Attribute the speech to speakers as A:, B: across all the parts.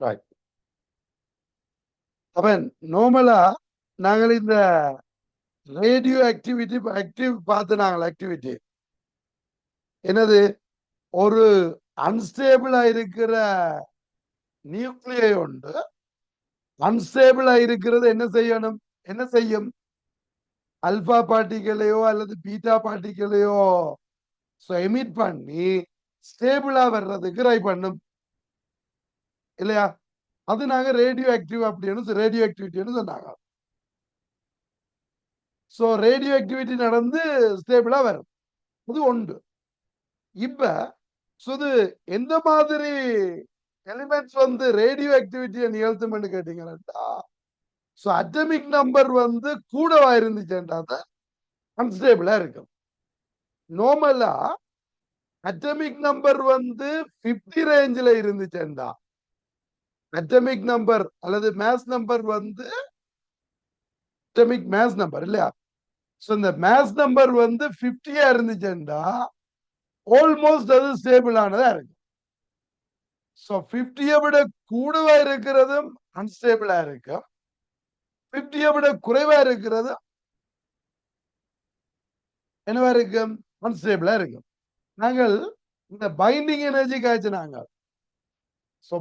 A: Right. அப்ப நார்மலா நாங்கள் இந்த ரேடியோ ஆக்டிவிட்டி பார்த்து நாங்கள் ஆக்டிவிட்டி என்னது ஒரு அன்ஸ்டேபிளா இருக்கிற நியூக்ளியை உண்டு. அன்ஸ்டேபிளா இருக்கிறது என்ன செய்யணும்? என்ன செய்யும்? அல்பா பார்ட்டிகளையோ அல்லது பீட்டா பார்ட்டிகளையோ எமிட் பண்ணி ஸ்டேபிளா வர்றதுக்கு ட்ரை பண்ணும் இல்லையா? அது நாங்க ரேடியோ ஆக்டிவ் அப்படின்னு ரேடியோ ஆக்டிவிட்டின்னு சொன்னாங்க. சோ ரேடியோ ஆக்டிவிட்டி நடந்து ஸ்டேபிளா வரும். அது உண்டு. இப்ப இது எந்த மாதிரி எலிமெண்ட்ஸ் வந்து ரேடியோ ஆக்டிவிட்டியை நிகழ்த்தும்னு கேட்டீங்கன்னா, அட்டமிக் நம்பர் வந்து கூடவா இருந்துச்சுன்னா தான் அன்ஸ்டேபிளா இருக்கும். நார்மலா அட்டமிக் நம்பர் வந்து 50 ரேஞ்சில் இருந்துச்சுன்னா, அட்டமிக் நம்பர் அல்லது மேஸ் நம்பர் வந்து அட்டமிக் மேஸ் நம்பர் இல்லையா? இந்த மேஸ் நம்பர் வந்து 50 இருந்துச்சுன்னா ஆல்மோஸ்ட் அது ஸ்டேபிள் ஆனதா இருக்கு. 50 விட கூடவா இருக்கிறதும் அன்ஸ்டேபிளா இருக்கும். 50 விட குறைவா இருக்கிறது என்னவா இருக்கும்? அன்ஸ்டேபிளா இருக்கும். நாங்கள் இந்த பைண்டிங் எனர்ஜி காய்ச்சினாங்க.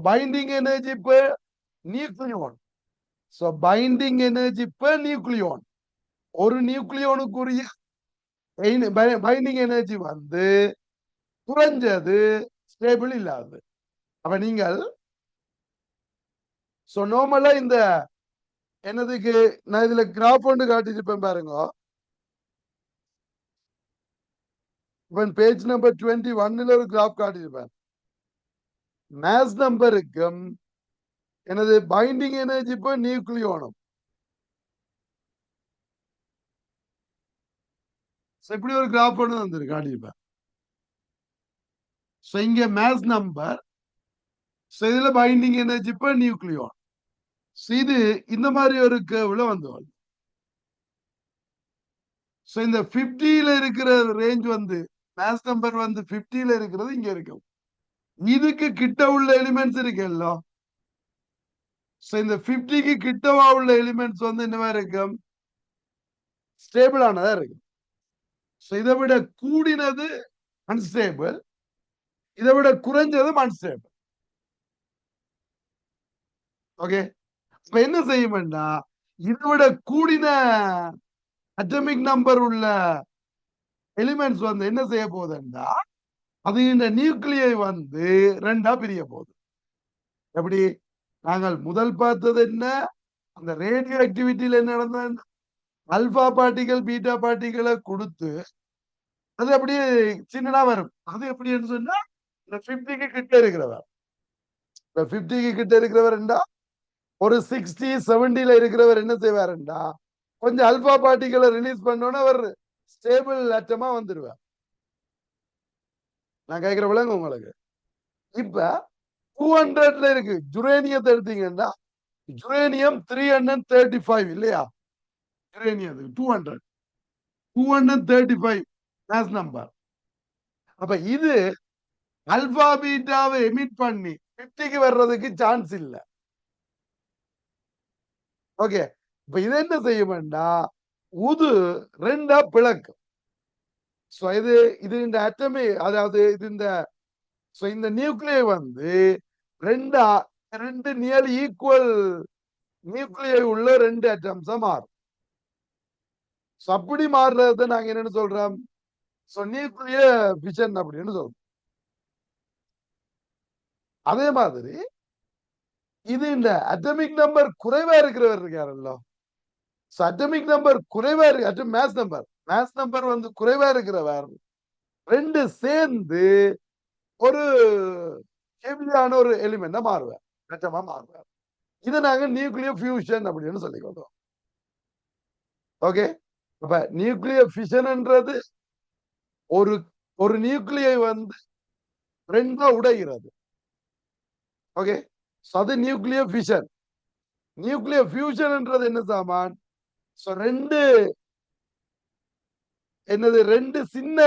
A: Binding energy per nucleon. Binding energy per nucleon. ஒரு நியூக்ளியோனுக்குரிய பைண்டிங் எனர்ஜி வந்து குறைஞ்சது ஸ்டேபிள் இல்லாது. அப்ப நீங்கள் நார்மலா இந்த என்னதுக்கு நான் இதுல கிராஃப் ஒன்று காட்டிருப்பேன் பாருங்க. பேஜ் நம்பர் 21 ஒரு கிராஃப் காட்டியிருப்பேன். மேஸ் நம்பருக்கும் எனது பைண்டிங் எனர்ஜி per நியூக்ளியோனும் இப்படி ஒரு கிராஃப் ஒன்று வந்து காட்டியிருப்பேன். இங்க மேஸ் நம்பர், இதுல பைண்டிங் எனர்ஜி per நியூக்ளியோன். இது இந்த மாதிரி ஒரு கேர்வ்ல வந்து இந்த 50ல இருக்கிற ரேஞ்ச் வந்து மேஸ் நம்பர் வந்து 50ல இருக்கிறது இங்க இருக்கும். இதுக்கு கிட்ட உள்ள எலிமெண்ட்ஸ் இருக்குல்ல, இந்த 50க்கு கிட்டவா உள்ள எலிமெண்ட்ஸ் வந்து என்னவா இருக்கும்? ஸ்டேபிள் ஆனதா இருக்கும். இதை விட கூடினது அன்ஸ்டேபிள், இதை விட குறைஞ்சதும் அன்ஸ்டேபிள். ஓகே, இப்ப என்ன செய்யும்னா, இதை விட கூடின அட்டமிக் நம்பர் உள்ள எலிமெண்ட்ஸ் வந்து என்ன செய்ய போகுதுன்னா, அது இந்த நியூக்ளியை வந்து ரெண்டா பிரிய போகுது. எப்படி நாங்கள் முதல் பார்த்தது என்ன? அந்த ரேடியோ ஆக்டிவிட்டியில என்ன நடந்த அல்பா பார்ட்டிகள் பீட்டா பார்ட்டிகளை கொடுத்து அது அப்படியே சின்னதா வரும். அது எப்படின்னு சொன்னா இந்த 50க்கு கிட்ட இருக்கிறவர், இந்த 50க்கு கிட்ட இருக்கிறவர் ஒரு 60 70ல இருக்கிறவர் என்ன செய்வாருண்டா, கொஞ்சம் அல்பா பார்ட்டிகளை ரிலீஸ் பண்ணோன்னு அவர் ஸ்டேபிள் அட்டமா வந்துருவார். நான் கேட்கிற விலங்கு உங்களுக்கு. இப்ப 200ல இருக்கு ஜுரேனியத்தை எடுத்தீங்கன்னா, ஜுரேனியம் 335 இல்லையா? Uranium 235 mass number. அப்ப இது அல்பா பீட்டாவை எமிட் பண்ணி 50க்கு வர்றதுக்கு சான்ஸ் இல்லை. ஓகே, இப்ப இது என்ன செய்யும்னா, உது ரெண்டா பிளக்கும். இது இது இந்த அட்டமே, அதாவது இது இந்த நியூக்ளியை வந்து ரெண்டு நியர் ஈக்குவல் நியூக்ளியை உள்ள ரெண்டு அட்டம்ஸா மாறும். அப்படி மாறுறத நாங்க என்னன்னு சொல்றோம்? நியூக்ளியர் ஃபிஷன் அப்படின்னு சொல்றோம். அதே மாதிரி இது இந்த அட்டமிக் நம்பர் குறைவா இருக்கிறவர் இருக்காருல்ல, அட்டமிக் நம்பர் குறைவா இருக்கு, மேஸ் நம்பர் வந்து குறைவா இருக்கிறவர் ரெண்டு சேர்ந்து ஒரு ஹெவியான ஒரு எலிமெண்டா மாறுவார், அட்டமா மாறுவார். இதை நாங்க நியூக்ளியர் ஃபியூஷன் அப்படின்னு சொல்லிக்கொள்றோம். ஓகே, அப்ப நியூக்ளியர் ஃபிஷன்ன்றது ஒரு ஒரு நியூக்ளியை வந்து ரெண்டா உடைகிறது. ஓகே, அது நியூக்ளியர் ஃபிஷன். நியூக்ளியர் ஃபியூஷன்ன்றது என்ன சாமான்? ரெண்டு என்னது, ரெண்டு சின்ன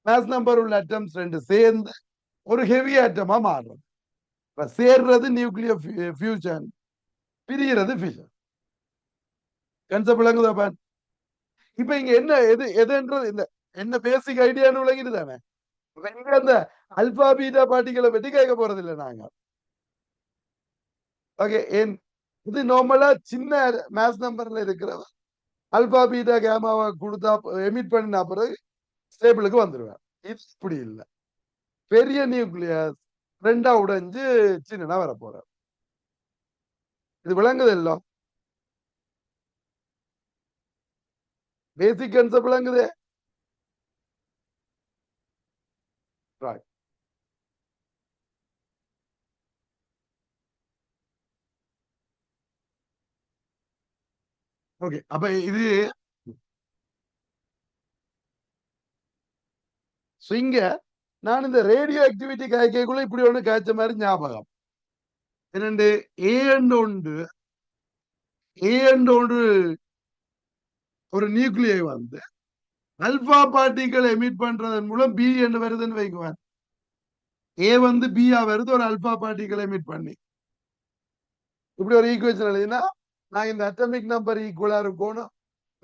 A: மேஸ் நம்பர் உள்ள அட்டம்ஸ் ரெண்டு சேர்ந்து ஒரு ஹெவி ஆட்டமா மாறுறது. சேர்றது நியூக்ளியர் ஃபியூஷன், பிரிகிறது ஃபிஷன். கன்செப்ட் விளங்குதா? இப்ப இங்க என்ன எது எதுன்றது இந்த என்ன பேசிக் ஐடியான்னு விளங்கிட்டு தானே. இங்க அந்த அல்பா பீட்டா பார்ட்டிகளை பற்றி கேட்க போறது இல்லை நாங்க. ஓகே, ஏன் இது நார்மலா சின்ன மேத்ஸ் நம்பர்ல இருக்கிறவ அல்பா பீட்டா கேமாவை கொடுத்தா எமிட் பண்ணின பிறகு ஸ்டேபிளுக்கு வந்துருவேன். இது இப்படி இல்லை. பெரிய நியூக்ளியஸ் ரெண்டா உடைஞ்சு சின்னனா வர போற. இது விளங்குது இல்லை? பேசிக் கான்செப்ட் விளங்குது. ரைட். ஓகே, அப்ப இது இங்க நான் இந்த ரேடியோ ஆக்டிவிட்டி காய்க்குள்ள இப்படி ஒண்ணு காய்ச்ச மாதிரி ஞாபகம். இரண்டு ஏ ஒன்று ஒரு நியூக்ளியை வந்து அல்பா பார்ட்டிகள் எமிட் பண்றதன் மூலம் பி என்று வருதுன்னு வைக்குவார். ஏ வந்து பியா வருது ஒரு அல்பா பார்ட்டிகள் எமிட் பண்ணி. இப்படி ஒரு ஈக்குவேஷன் எழுதினா நான் இந்த அட்டமிக் நம்பர் ஈக்குவலா இருக்கணும்,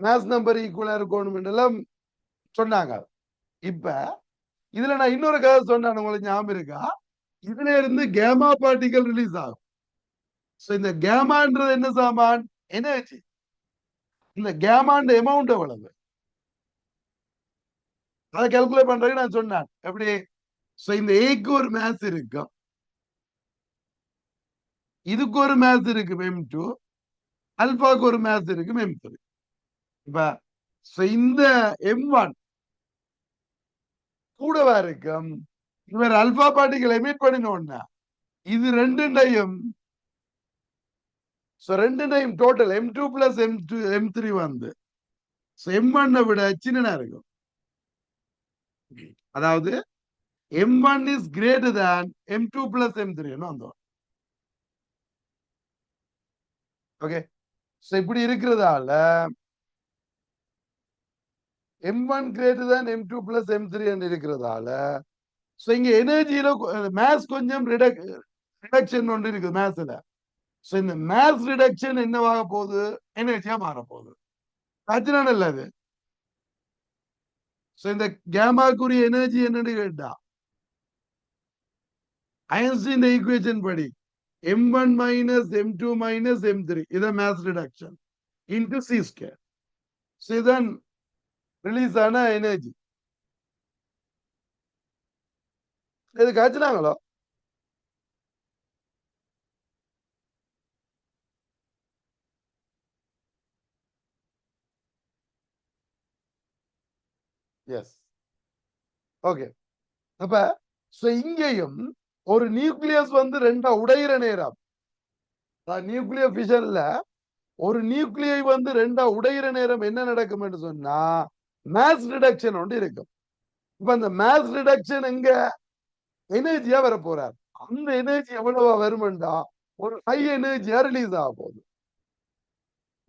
A: மேஸ் நம்பர் ஈக்குவலா இருக்கணும் எல்லாம் சொன்னாங்க. இப்ப இதுல நான் இன்னொரு கதை சொன்னேன், உங்களுக்கு ஞாபகம் இருக்கா? இதுல இருந்து கேமா பார்ட்டிகள் ரிலீஸ் ஆகும். இந்த கேமான்றது என்ன சாமான்? எனர்ஜி. இந்த கேமாண்ட அமௌண்ட் எவ்வளவு அதை கால்குலேட் பண்றதுக்கு நான் சொன்னேன். எப்படி? இந்த ஏக்கு ஒரு மேத்ஸ் இருக்கும், இதுக்கு ஒரு மேத்ஸ் இருக்கு M2, அல்பாக்கு ஒரு மேத்ஸ் இருக்கு M3. இப்ப இந்த M1 கூடவா இருக்கும். இவர் அல்பா பார்ட்டிகளை எமிட் பண்ணினோன்னா இது ரெண்டுண்டையும் டோட்டல் M2 பிளஸ் M3 வந்து M1 விட சின்னனா இருக்கும். அதாவது M1 is greater than M2 plus M3 வந்தோம். ஓகே, இப்படி இருக்கிறதால M1 greater than M2 plus M3 என்று இருக்கிறதால இங்க எனர்ஜியில மேத்ஸ் கொஞ்சம் ரிடக்ஷன் ஒன்று இருக்குது மேத்ஸ்ல. இந்த மேத்ஸ் ரிடக்ஷன் என்னவாக போகுது? எனர்ஜியா மாற போகுது. ஆச்சுனா இல்ல அது. இந்த கேமாக்குரிய எனர்ஜி என்னன்னு கேட்டா ஐன்ஸ்டீன் ஈக்குவேஷன் படி M1 minus M2 minus M3 இத maths reduction into C square. இதுதான் ரிலீஸ் ஆன எனர்ஜி. இது காய்ச்சினாங்களோ? எஸ். ஓகே, அப்ப இங்கேயும் ஒரு நியூக்ளியஸ் வந்து ரெண்டா உடையிற நேரம், நியூக்ளியர் ஃபிஷன்ல ஒரு நியூக்ளியை வந்து ரெண்டா உடையிற நேரம் என்ன நடக்கும் என்று சொன்னா மாஸ் ரிடக்ஷன் ஒன்று இருக்கும். இப்ப அந்த மாஸ் ரிடக்ஷன் எங்க எனர்ஜியா வர போறார். அந்த எனர்ஜி எவ்வளவா வருமெண்டா ஒரு ஹை எனர்ஜியா ரிலீஸ் ஆக போகுது.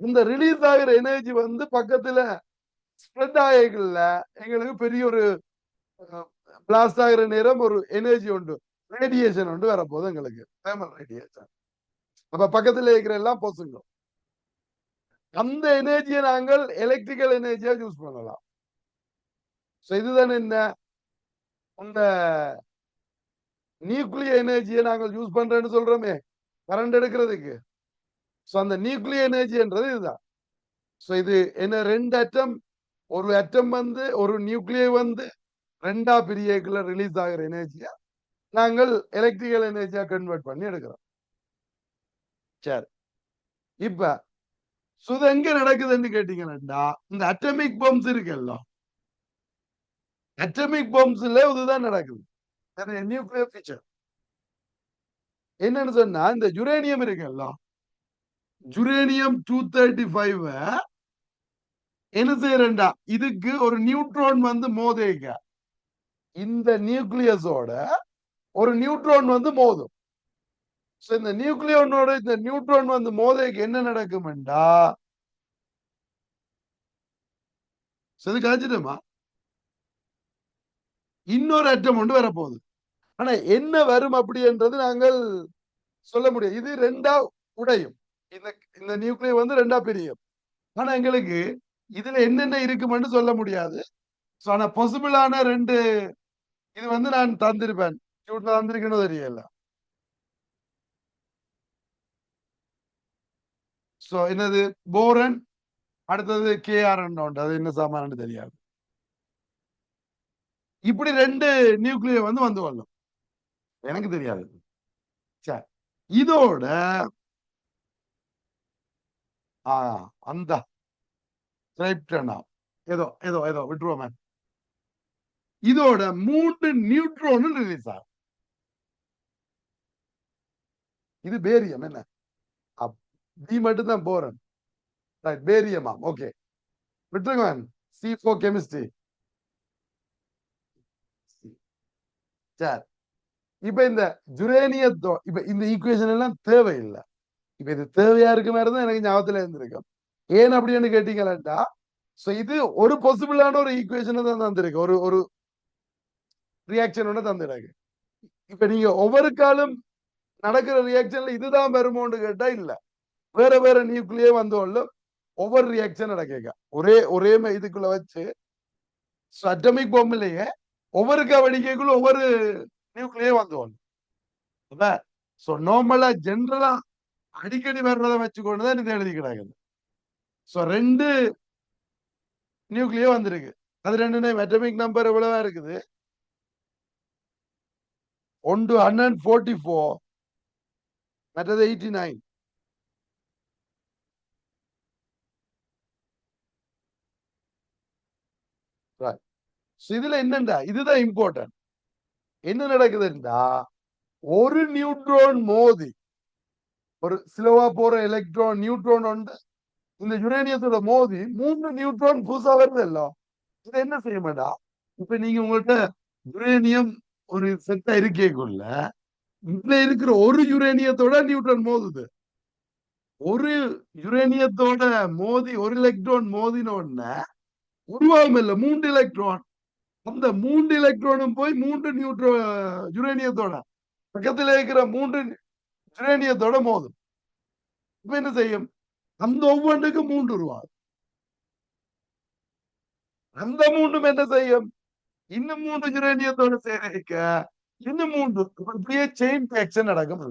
A: இந்த ரிலீஸ் ஆகிற எனர்ஜி வந்து பக்கத்துல ஸ்ப்ரெட் ஆகல எங்களுக்கு பெரிய ஒரு பிளாஸ்ட் ஆகிற நேரம் ஒரு எனர்ஜி உண்டு, ரேடியேஷன் உண்டு வரப்போகுது எங்களுக்கு, தேர்மல் ரேடியேஷன். அப்ப பக்கத்துல இருக்கிற எல்லாம் பொசுங்க. அந்த எனர்ஜியை நாங்கள் எலக்ட்ரிக்கல் எனர்ஜியா யூஸ் பண்ணலாம். இதுதான் என்ன, இந்த நியூக்ளியர் எனர்ஜியை நாங்கள் யூஸ் பண்றேன்னு சொல்றோமே கரண்ட் எடுக்கிறதுக்கு. அந்த நியூக்ளியர் எனர்ஜின்றது இதுதான். இது என்ன, ரெண்டு அட்டம், ஒரு அட்டம் வந்து ஒரு நியூக்ளியர் வந்து ரெண்டா பிரியக்குள்ள ரிலீஸ் ஆகிற எனர்ஜியா நாங்கள் எலக்ட்ரிக்கல் எனர்ஜியா கன்வெர்ட் பண்ணி எடுக்கிறோம். சரி, இப்ப இது எங்க நடக்குதுன்னு கேட்டீங்கன்னா இந்த அட்டமிக் பாம்ஸ் இருக்குல்ல, அட்டமிக் பாம்ஸ்ல இதுதான் நடக்குது. நியூக்ளியர் ஃபிஷன் என்னன்னு சொன்னா இந்த யுரேனியம் இருக்குல்ல, யுரேனியம் 235 என்ன செய்யறா இதுக்கு ஒரு நியூட்ரான் வந்து மோதைக்க இந்த நியூக்ளியஸோட ஒரு நியூட்ரான் வந்து மோதும். இந்த நியூக்ளியோனோட இந்த நியூட்ரான் வந்து மோதைக்கு என்ன நடக்கும்டா, காய்ச்சிட்டோமா இன்னொரு அட்டம் ஒன்று வரப்போகுது. ஆனா என்ன வரும் அப்படின்றது நாங்கள் சொல்ல முடியும். இது ரெண்டா உடையும். இந்த இந்த நியூக்ளியர் வந்து ரெண்டா பிரியும். ஆனா எங்களுக்கு இதுல என்னென்ன இருக்குமென்னு சொல்ல முடியாது. ஆனா பாசிபிளான ரெண்டு இது வந்து நான் தந்திருப்பேன். தந்திருக்கணும் தெரியல. சோ என்னது போரன், அடுத்தது கேஆர் அது என்ன சாமான்னு தெரியாது. இப்படி ரெண்டு நியூக்ளியர் வந்து வரலாம். எனக்கு தெரியாது. சரி, இதோட அந்த கிரைப்டனா ஏதோ ஏதோ ஏதோ விட்டுருவோமே. இதோட 3 நியூட்ரோனும் ரிலீஸ் ஆகும். இது பேரியம் என்ன? பி மட்டும் தான் போரன். பேரியமா? ஓகே, விட்டுருங்க. C4 chemistry. சரி, இப்ப இந்த ஜுரேனியத்தோ இப்ப இந்த ஈக்குவேஷன் எல்லாம் தேவையில்லை. இப்ப இது தேவையா இருக்கு மாதிரி தான் எனக்கு ஞாபகத்துல இருந்திருக்கும். ஏன் அப்படின்னு கேட்டீங்களா, இது ஒரு பாசிபிளான ஒரு ஈக்குவேஷனை தான் தந்திருக்கு. ஒரு ஒரு ரியாக்ஷனோட தந்திருக்கு. இப்ப நீங்க ஒவ்வொரு காலம் நடக்கிற ரியாக்ஷன்ல இதுதான் வருமோன்னு கேட்டா இல்ல. வேற வேற நியூக்ளியே வந்தோம்ல ஒவ்வொரு ரியாக்ஷன் நடக்க ஒரே ஒரே இதுக்குள்ள வச்சு அட்டமிக் பொம்மிலேயே ஒவ்வொரு கவனிக்கைக்குள்ள ஒவ்வொரு நியூக்ளியே வந்தோம். நார்மலா ஜென்ரலா அடிக்கடி வர்றதை வச்சுக்கொண்டுதான் இது எழுதி கிடக்குது. ரெண்டு நியூக்ளியோ வந்திருக்கு. அது ரெண்டு அட்டமிக் நம்பர் எவ்வளவா இருக்குது? 1 144, மற்றது 89. இதுல என்னண்டா இதுதான் இம்பார்ட்டன்ட். என்ன நடக்குதுண்டா, ஒரு நியூட்ரான் மோதி ஒரு ஸ்லோவா போற எலக்ட்ரான் நியூட்ரான் உண்டு இந்த யுரேனியத்தோட மோதி 3 நியூட்ரான் புதுசா வருது இல்ல. இதை என்ன செய்ய மாட்டா, இப்ப நீங்க உங்கள்கிட்ட யுரேனியம் ஒரு செட்டா இருக்கேக்குள்ள இதுல இருக்கிற ஒரு யுரேனியத்தோட நியூட்ரான் மோதுது. ஒரு யுரேனியத்தோட மோதி ஒரு எலக்ட்ரான் மோதின உடனே உருவாகும் இல்ல 3 எலக்ட்ரான். அந்த 3 எலக்ட்ரானும் போய் 3 நியூட்ரோ யுரேனியத்தோட பக்கத்தில் இருக்கிற 3 யுரேனியத்தோட மோதும். இப்ப என்ன செய்யும்? அந்த ஒவ்வொன்றுக்கும் 3 உருவாகும். அந்த 3 என்ன செய்யும்? இன்னும் 3 யுரேனியத்தோட சேர்க்க இன்னும் 3 இப்படியே செயின் ரியாக்ஷன் நடக்கும்.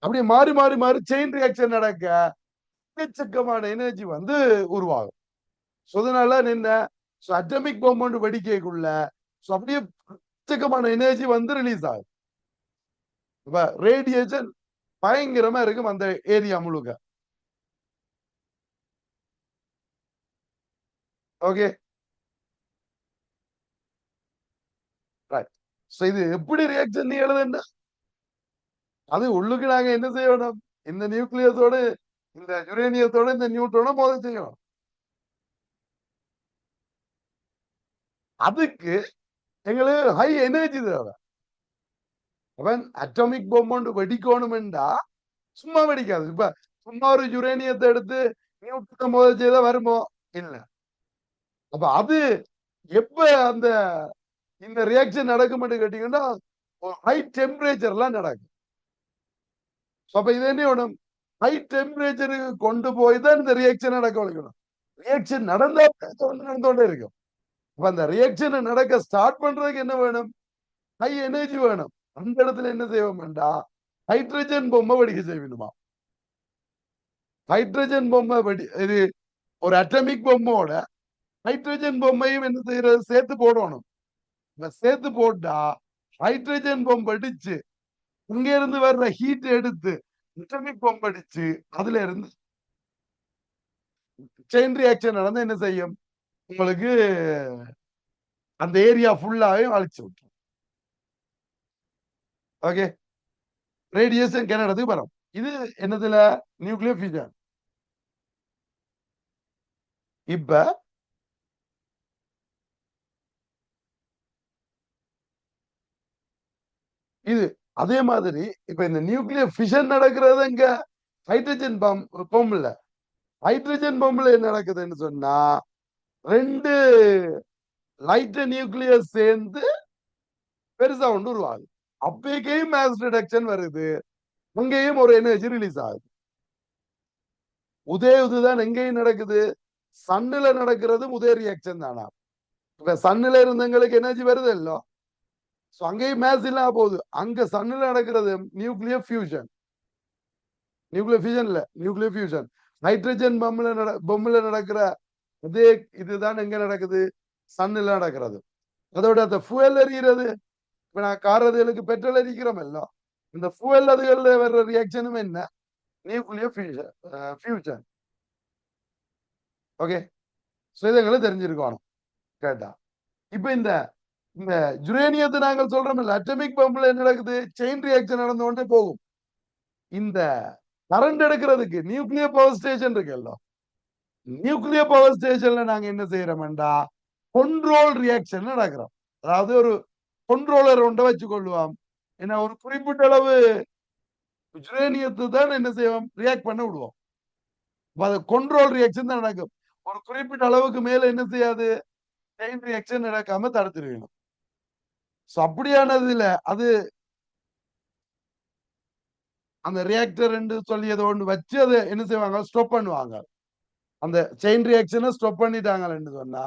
A: அப்படியே மாறி மாறி மாறி செயின் ரியாக்ஷன் நடக்க எக்கச்சக்கமான எனர்ஜி வந்து உருவாகும். அதனால என்ன, அட்டமிக் பாம்பு வெடிக்கைக்குள்ள அப்படியே எக்கச்சக்கமான எனர்ஜி வந்து ரிலீஸ் ஆகும். இப்ப ரேடியேஷன் பயங்கரமா இருக்கும் அந்த ஏரியா முழுக்க. ஓகே, இது எப்படி ரியாக்ஷன் நீ எழுதுன்னா அது உள்ளுக்கு நாங்க என்ன செய்யணும், இந்த நியூக்ளியஸோட இந்த யுரேனியத்தோட இந்த நியூட்ரோனை மோத செய்யணும். அதுக்கு எங்களுக்கு ஹை எனர்ஜி தேவை. அவன் அட்டாமிக் பொம்மை வெடிக்கணும்டா சும்மா வெடிக்காது. இப்ப சும்மா ஒரு யுரேனியத்தை எடுத்து நியூட்ரனை மோத செய்தா வருமோ? இல்ல. அப்ப அது எப்ப அந்த இந்த ரியாக்ஷன் நடக்கும் கேட்டீங்கன்னா ஹை டெம்பரேச்சர்லாம் நடக்கும். அப்ப இது என்ன வேணும், ஹை டெம்பரேச்சருக்கு கொண்டு போய் தான் இந்த ரியாக்ஷன் நடக்க வைக்கணும். ரியாக்ஷன் நடந்தா நடந்தோண்டே இருக்கும். அப்ப அந்த ரியாக்ஷன் நடக்க ஸ்டார்ட் பண்றதுக்கு என்ன வேணும்? ஹை எனர்ஜி வேணும். அந்த இடத்துல என்ன செய்வோம் வேண்டாம், ஹைட்ரஜன் பொம்மை வெடிக்க செய்யணுமா. ஹைட்ரஜன் பொம்மை வெடி இது ஒரு அட்டமிக் பொம்மையோட ஹைட்ரஜன் பொம்மையும் என்ன செய்யறது, சேர்த்து போடணும். சேர்த்து போட்டா ஹைட்ரஜன் பொம்மை அடிச்சு இங்க இருந்து வர்ற ஹீட் எடுத்து அட்டமிக் பொம்மை அடிச்சு அதுல இருந்து செயின் ரியாக்ஷன் நடந்து என்ன செய்யும், உங்களுக்கு அந்த ஏரியா ஃபுல்லாவே அழிச்சு விட்டுரும். ஓகே, ரேடியேஷன் கனடாத்துக்கு வரும். இது என்னதுல நியூக்ளியர் ஃபியூஷன். இப்ப இது அதே மாதிரி இப்ப இந்த நியூக்ளியர் ஃபிஷன் நடக்கிறது இங்க ஹைட்ரஜன் ஹைட்ரஜன் பம்புல என்ன நடக்குதுன்னு சொன்னா ரெண்டு லைட் நியூக்ளியஸ் சேர்ந்து பெருசா ஒன்று உருவாகுது. அப்பேக்கையும் மாஸ் ரிடக்ஷன் வருது, அங்கேயும் ஒரு எனர்ஜி ரிலீஸ் ஆகுது. உதய இதுதான் எங்கேயும் நடக்குது, சன்னுல நடக்கிறது உதய ரியாக்ஷன் தானா. இப்ப சன்னுல இருந்தவங்களுக்கு எனர்ஜி வருது இல்லோ, அங்கேயும் மேஸ் இல்லாம போகுது. அங்க சன்னுல நடக்கிறது நியூக்ளியர் ஃபியூஷன். நியூக்ளியர் ஃபியூஷன் இல்ல, நியூக்ளியர் ஃபியூஷன். ஹைட்ரஜன் பொம்முல நடக்கிற அதே இதுதான் எங்க நடக்குது, சன்னுல நடக்கிறது. அதோட அந்த fuel எரிகிறது. இப்ப நான் காரதுகளுக்கு பெட்ரோல் எரிக்கிறோம் எல்லாம், இந்த fuel அதுகள்ல வர்ற ரியாக்ஷனும் என்ன, நியூக்ளியர் ஃபியூஷன். ஓகே, இதை தெரிஞ்சிருக்கணும் கேட்டா. இப்ப இந்த இந்த யுரேனியத்தை நாங்கள் சொல்றோம் இல்ல, அட்டமிக் பம்ப்ல என்ன நடக்குது, செயின் ரியாக்ஷன் நடந்து கொண்டே போகும். இந்த கரண்ட் எடுக்கிறதுக்கு நியூக்ளியர் பவர் ஸ்டேஷன் இருக்குல்ல, நியூக்ளியர் பவர் ஸ்டேஷன்ல நாங்க என்ன செய்யறோம்டா, கண்ட்ரோல் ரியாக்ஷன் நடக்கிறோம். அதாவது ஒரு கண்ட்ரோலர் ஒன்றை வச்சு கொள்ளுவோம். என்ன, ஒரு குறிப்பிட்ட அளவு யுரேனியத்தை தான் என்ன செய்வோம், ரியாக்ட் பண்ண விடுவோம். அது கண்ட்ரோல் ரியாக்ஷன் தான் நடக்கும். ஒரு குறிப்பிட்ட அளவுக்கு மேல என்ன செய்யாது, செயின் ரியாக்ஷன் நடக்காம தடுத்துருக்கணும். அப்படியானதுல அது அந்த ரியாக்டர் என்று சொல்லி ஏதோ ஒன்று வச்சு அதை என்ன செய்வாங்க, ஸ்டாப் பண்ணுவாங்க. அந்த செயின் ரியாக்ஷனை ஸ்டாப் பண்ணிட்டாங்கன்னு சொன்னா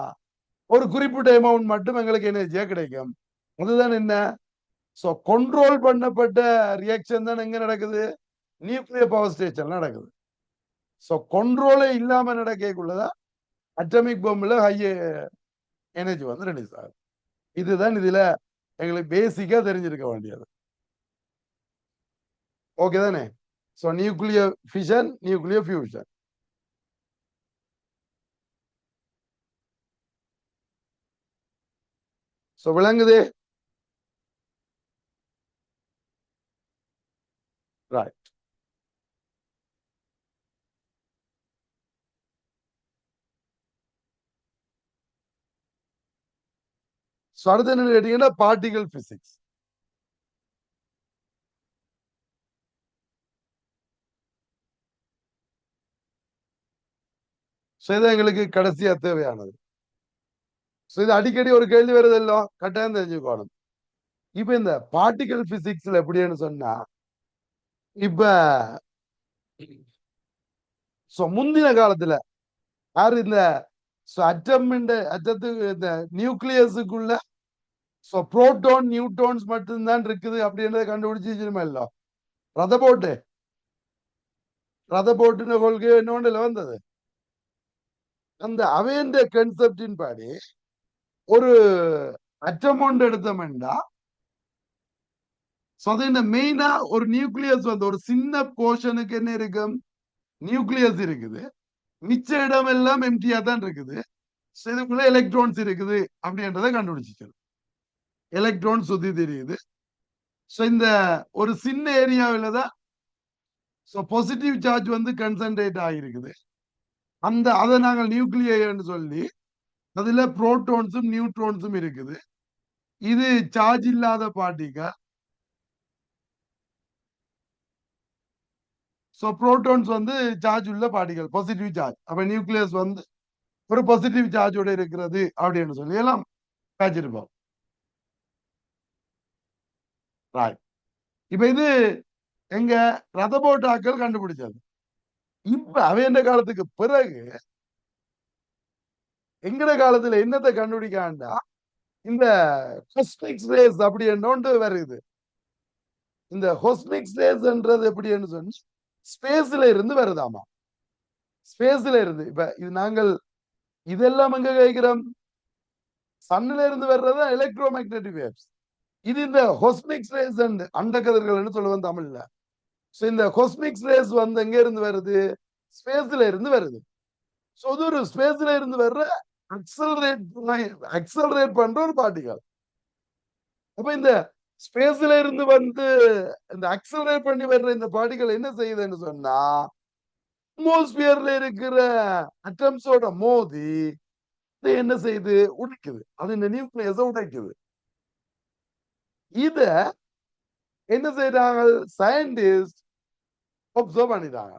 A: ஒரு குறிப்பிட்ட அமௌண்ட் மட்டும் எங்களுக்கு எனர்ஜியா கிடைக்கும். அதுதான் என்ன, சோ கண்ட்ரோல் பண்ணப்பட்ட ரியாக்ஷன் தான் எங்க நடக்குது, நியூக்ளியர் பவர் ஸ்டேஷன்ல நடக்குது. சோ கண்ட்ரோலே இல்லாம நடக்கக்குள்ளதான் அட்டமிக் பொம்ப்ல ஹை எனர்ஜி வந்து ரிலீஸ் ஆகுது. இதுதான் இதுல எங்களுக்கு பேசிக்கா தெரிஞ்சிருக்க வேண்டியது. ஓகே தானே. So nuclear fission, nuclear fusion. So விளங்குது, ரைட். அடுத்து என்ன கேட்டீங்கன்னா பார்ட்டிகல் பிசிக்ஸ். இது எங்களுக்கு கடைசியா தேவையானது. இது அடிக்கடி ஒரு கேள்வி வருது இல்லோ, கட்டாயம் தெரிஞ்சுக்கணும். இப்ப இந்த பார்ட்டிகல் பிசிக்ஸ்ல எப்படின்னு சொன்னா, இப்ப முந்தின காலத்துல யாரு இந்த அட்டம் அட்டத்துக்கு இந்த நியூக்ளியஸுக்குள்ள புரோட்டான் நியூட்ரான்ஸ் மட்டும்தான் இருக்குது அப்படின்றத கண்டுபிடிச்சிருமா இல்ல, ரதபோட்டு. ரதபோட்டுன கொள்கை என்ன வந்தது, அந்த அவைன்ற கன்செப்டின் படி ஒரு அட்டம் ஒன்று எடுத்தோம்னா மெயினா ஒரு நியூக்ளியஸ் வந்து ஒரு சின்ன போர்ஷனுக்கு என்ன இருக்கும், நியூக்ளியஸ் இருக்குது. மிச்ச இடம் எல்லாம் எம்டியா தான் இருக்குது. இதுக்குள்ள எலக்ட்ரான்ஸ் இருக்குது அப்படின்றத கண்டுபிடிச்சிச்சு. எலக்ட்ரான் சுத்தி தெரியுது. இந்த ஒரு சின்ன ஏரியாவில தான் பாசிட்டிவ் சார்ஜ் வந்து கன்சன்ட்ரேட் ஆகிருக்குது. அதை நாங்கள் நியூக்ளியர்னு சொல்லி அதுல புரோட்டான்ஸும் நியூட்ரான்ஸும் இருக்குது. இது சார்ஜ் இல்லாத பார்ட்டிகல். புரோட்டான்ஸ் வந்து சார்ஜ் உள்ள பார்ட்டிகல், பாசிட்டிவ் சார்ஜ். அப்ப நியூக்ளியஸ் வந்து ஒரு பாசிட்டிவ் சார்ஜோட இருக்கிறது அப்படின்னு சொல்லி எல்லாம் பேச்சிருப்போம். இப்ப இது எங்க ரதபோட்டாக்கள் கண்டுபிடிச்சது. இப்ப அவைய காலத்துக்கு பிறகு எங்கட காலத்துல என்னத்தை கண்டுபிடிக்காண்டா, இந்த காஸ்மிக் ரேஸ் அப்படி என்னொன்று வருது. இந்த காஸ்மிக் ரேஸ்ன்றது எப்படின்னு சொன்னா ஸ்பேஸ்ல இருந்து வருதாமா. ஸ்பேஸ்ல இருந்து இப்ப இது நாங்கள் இதெல்லாம் எங்க கேட்கிறோம், சன்னுல இருந்து வர்றதா எலக்ட்ரோ மேக்னெட்டிக் வேவ்ஸ். இது இந்த காஸ்மிக் ரேஸ் அண்ட கதிர்கள் சொல்லுவேன் தமிழ்ல. இந்த காஸ்மிக் ரேஸ் வந்து எங்க இருந்து வருது, ஸ்பேஸ்ல இருந்து வருது. ஒரு ஸ்பேஸ்ல இருந்து வர்ற அக்சலரேட் பண்ற ஒரு பார்ட்டிகல். அப்ப இந்த ஸ்பேஸ்ல இருந்து வந்து இந்த அக்சலரேட் பண்ணி வர்ற இந்த பார்ட்டிகல் என்ன செய்யுதுன்னு சொன்னா, அட்மாஸ்பியர்ல இருக்கிற அட்டம்ஸோட மோதி என்ன செய்யுது, உடைக்குது. அது இந்த நியூக்ளியஸ உடைக்குது. இத என்ன செய்யறாங்க சயின்டிஸ்ட் அப்சர்வ் பண்ணிட்டாங்க.